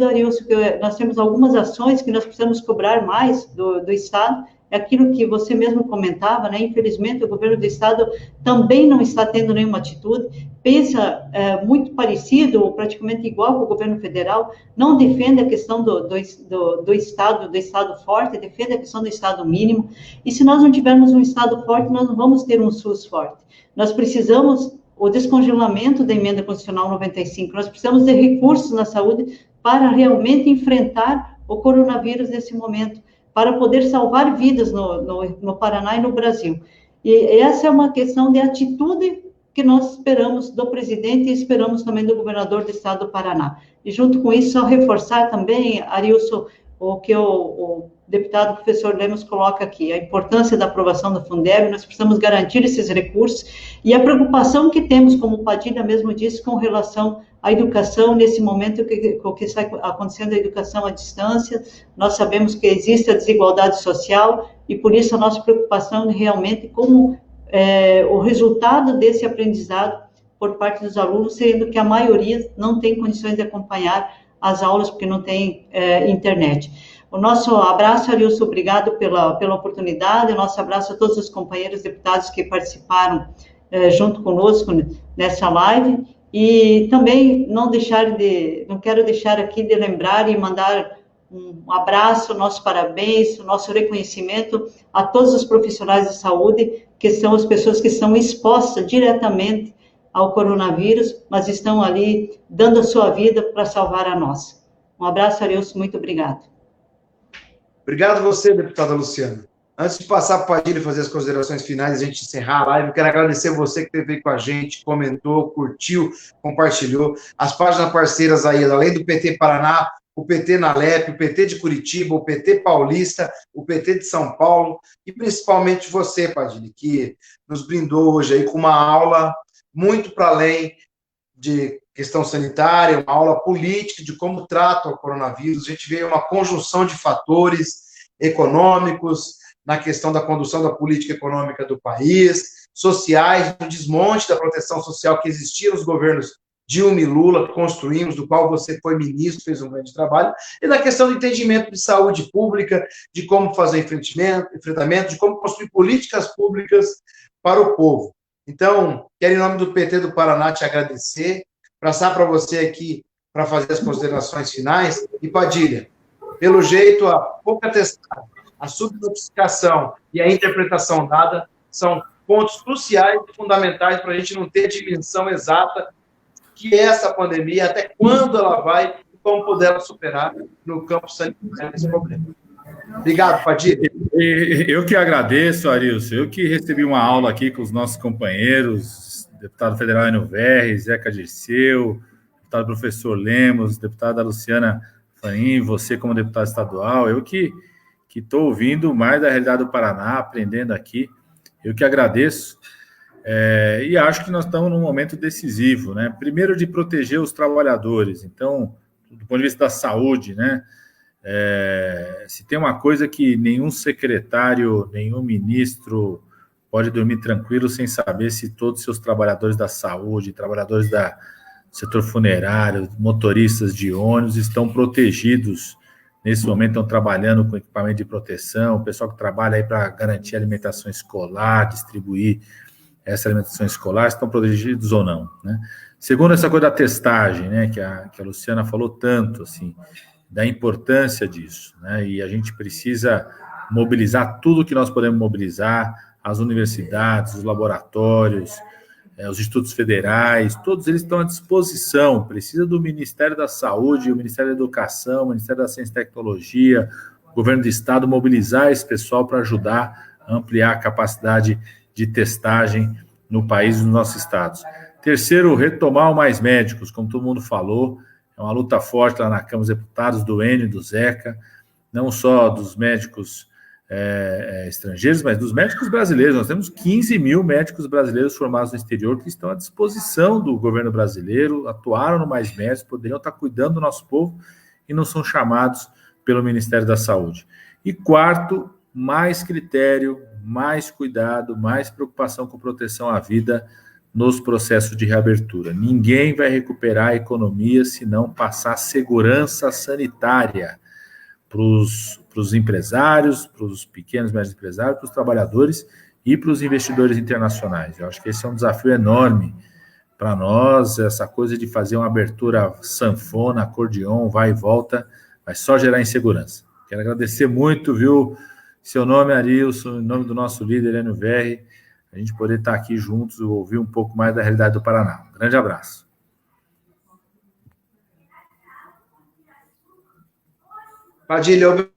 Arilson, nós temos algumas ações que nós precisamos cobrar mais do Estado. É aquilo que você mesmo comentava, né? Infelizmente, o governo do Estado também não está tendo nenhuma atitude, pensa muito parecido, ou praticamente igual com o governo federal, não defende a questão do Estado forte, defende a questão do Estado mínimo, e se nós não tivermos um Estado forte, nós não vamos ter um SUS forte. Nós precisamos o descongelamento da emenda constitucional 95, nós precisamos de recursos na saúde para realmente enfrentar o coronavírus nesse momento, para poder salvar vidas no Paraná e no Brasil. E essa é uma questão de atitude que nós esperamos do presidente e esperamos também do governador do estado do Paraná. E junto com isso, só reforçar também, Arilson, o que o deputado professor Lemos coloca aqui, a importância da aprovação do Fundeb, nós precisamos garantir esses recursos, e a preocupação que temos, como o Padilha mesmo disse, com relação à educação, nesse momento o que está acontecendo a educação à distância, nós sabemos que existe a desigualdade social, e por isso a nossa preocupação realmente como o resultado desse aprendizado por parte dos alunos, sendo que a maioria não tem condições de acompanhar as aulas porque não tem internet. O nosso abraço, Arilson, obrigado pela oportunidade, o nosso abraço a todos os companheiros deputados que participaram junto conosco nessa live, e também não quero deixar aqui de lembrar e mandar um abraço, nosso parabéns, nosso reconhecimento a todos os profissionais de saúde, que são as pessoas que são expostas diretamente ao coronavírus, mas estão ali dando a sua vida para salvar a nossa. Um abraço, Arilson, muito obrigado.
Obrigado a você, deputada Luciana. Antes de passar para o Padilha fazer as considerações finais e a gente encerrar a live, eu quero agradecer você que esteve aí com a gente, comentou, curtiu, compartilhou. As páginas parceiras aí, além do PT Paraná, o PT na LEP, o PT de Curitiba, o PT Paulista, o PT de São Paulo, e principalmente você, Padilha, que nos brindou hoje aí com uma aula muito para além de questão sanitária, uma aula política de como trata o coronavírus. A gente vê uma conjunção de fatores econômicos na questão da condução da política econômica do país, sociais, do desmonte da proteção social que existia nos governos Dilma e Lula, que construímos, do qual você foi ministro, fez um grande trabalho, e na questão do entendimento de saúde pública, de como fazer enfrentamento, de como construir políticas públicas para o povo. Então, quero, em nome do PT do Paraná, te agradecer, passar para você aqui para fazer as considerações finais. E, Padilha, pelo jeito, a pouca testagem, a subnotificação e a interpretação dada são pontos cruciais e fundamentais para a gente não ter dimensão exata que é essa pandemia, até quando ela vai e como poder superar no campo sanitário esse problema. Obrigado, Padilha.
Eu que agradeço, Arilson. Eu que recebi uma aula aqui com os nossos companheiros, deputado federal Enio Verri, Zeca Dirceu, deputado professor Lemos, deputada Luciana Faim, você como deputado estadual. Eu que estou ouvindo mais da realidade do Paraná, aprendendo aqui. Eu que agradeço. E acho que nós estamos num momento decisivo, né? Primeiro, de proteger os trabalhadores. Então, do ponto de vista da saúde, né? Se tem uma coisa que nenhum secretário, nenhum ministro pode dormir tranquilo sem saber se todos os seus trabalhadores da saúde, trabalhadores do setor funerário, motoristas de ônibus estão protegidos. Nesse momento estão trabalhando com equipamento de proteção, o pessoal que trabalha aí para garantir a alimentação escolar, distribuir essa alimentação escolar, estão protegidos ou não, né? Segundo, essa coisa da testagem, né, que a Luciana falou tanto, assim, da importância disso, né, e a gente precisa mobilizar tudo que nós podemos mobilizar, as universidades, os laboratórios, os institutos federais, todos eles estão à disposição. Precisa do Ministério da Saúde, o Ministério da Educação, o Ministério da Ciência e Tecnologia, o governo do estado, mobilizar esse pessoal para ajudar a ampliar a capacidade de testagem no país e nos nossos estados. Terceiro, retomar o Mais Médicos, como todo mundo falou, é uma luta forte lá na Câmara dos Deputados, do Enio e do Zeca, não só dos médicos estrangeiros, mas dos médicos brasileiros. Nós temos 15 mil médicos brasileiros formados no exterior que estão à disposição do governo brasileiro, atuaram no Mais Médicos, poderiam estar cuidando do nosso povo e não são chamados pelo Ministério da Saúde. E quarto, mais critério, mais cuidado, mais preocupação com proteção à vida nos processos de reabertura. Ninguém vai recuperar a economia se não passar segurança sanitária para os empresários, para os pequenos e médios empresários, para os trabalhadores e para os investidores internacionais. Eu acho que esse é um desafio enorme para nós, essa coisa de fazer uma abertura sanfona, acordeon, vai e volta, vai só gerar insegurança. Quero agradecer muito, viu, seu nome, Arilson, em nome do nosso líder, Enio Verri, a gente poder estar aqui juntos e ouvir um pouco mais da realidade do Paraná. Um grande abraço.
Padilha,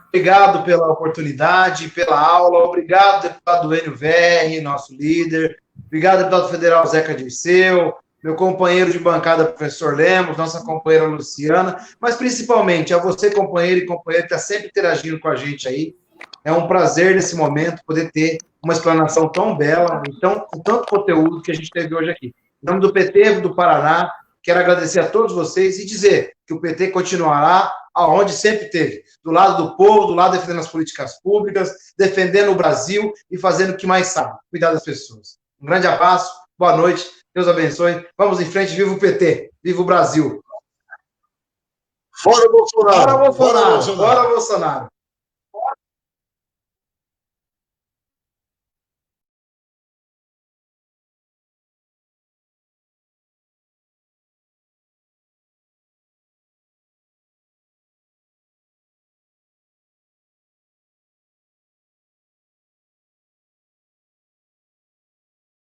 obrigado pela oportunidade, pela aula, obrigado, deputado Enio Verri, nosso líder, obrigado, deputado federal Zeca Dirceu, meu companheiro de bancada, professor Lemos, nossa companheira Luciana, mas principalmente a você, companheiro e companheira, que está sempre interagindo com a gente aí. É um prazer, nesse momento, poder ter uma explanação tão bela, então, com tanto conteúdo que a gente teve hoje aqui. Em nome do PT do Paraná, quero agradecer a todos vocês e dizer que o PT continuará aonde sempre teve, do lado do povo, do lado defendendo as políticas públicas, defendendo o Brasil e fazendo o que mais sabe, cuidar das pessoas. Um grande abraço, boa noite, Deus abençoe, vamos em frente, viva o PT, viva o Brasil.
Fora Bolsonaro!
Fora Bolsonaro! Fora Bolsonaro!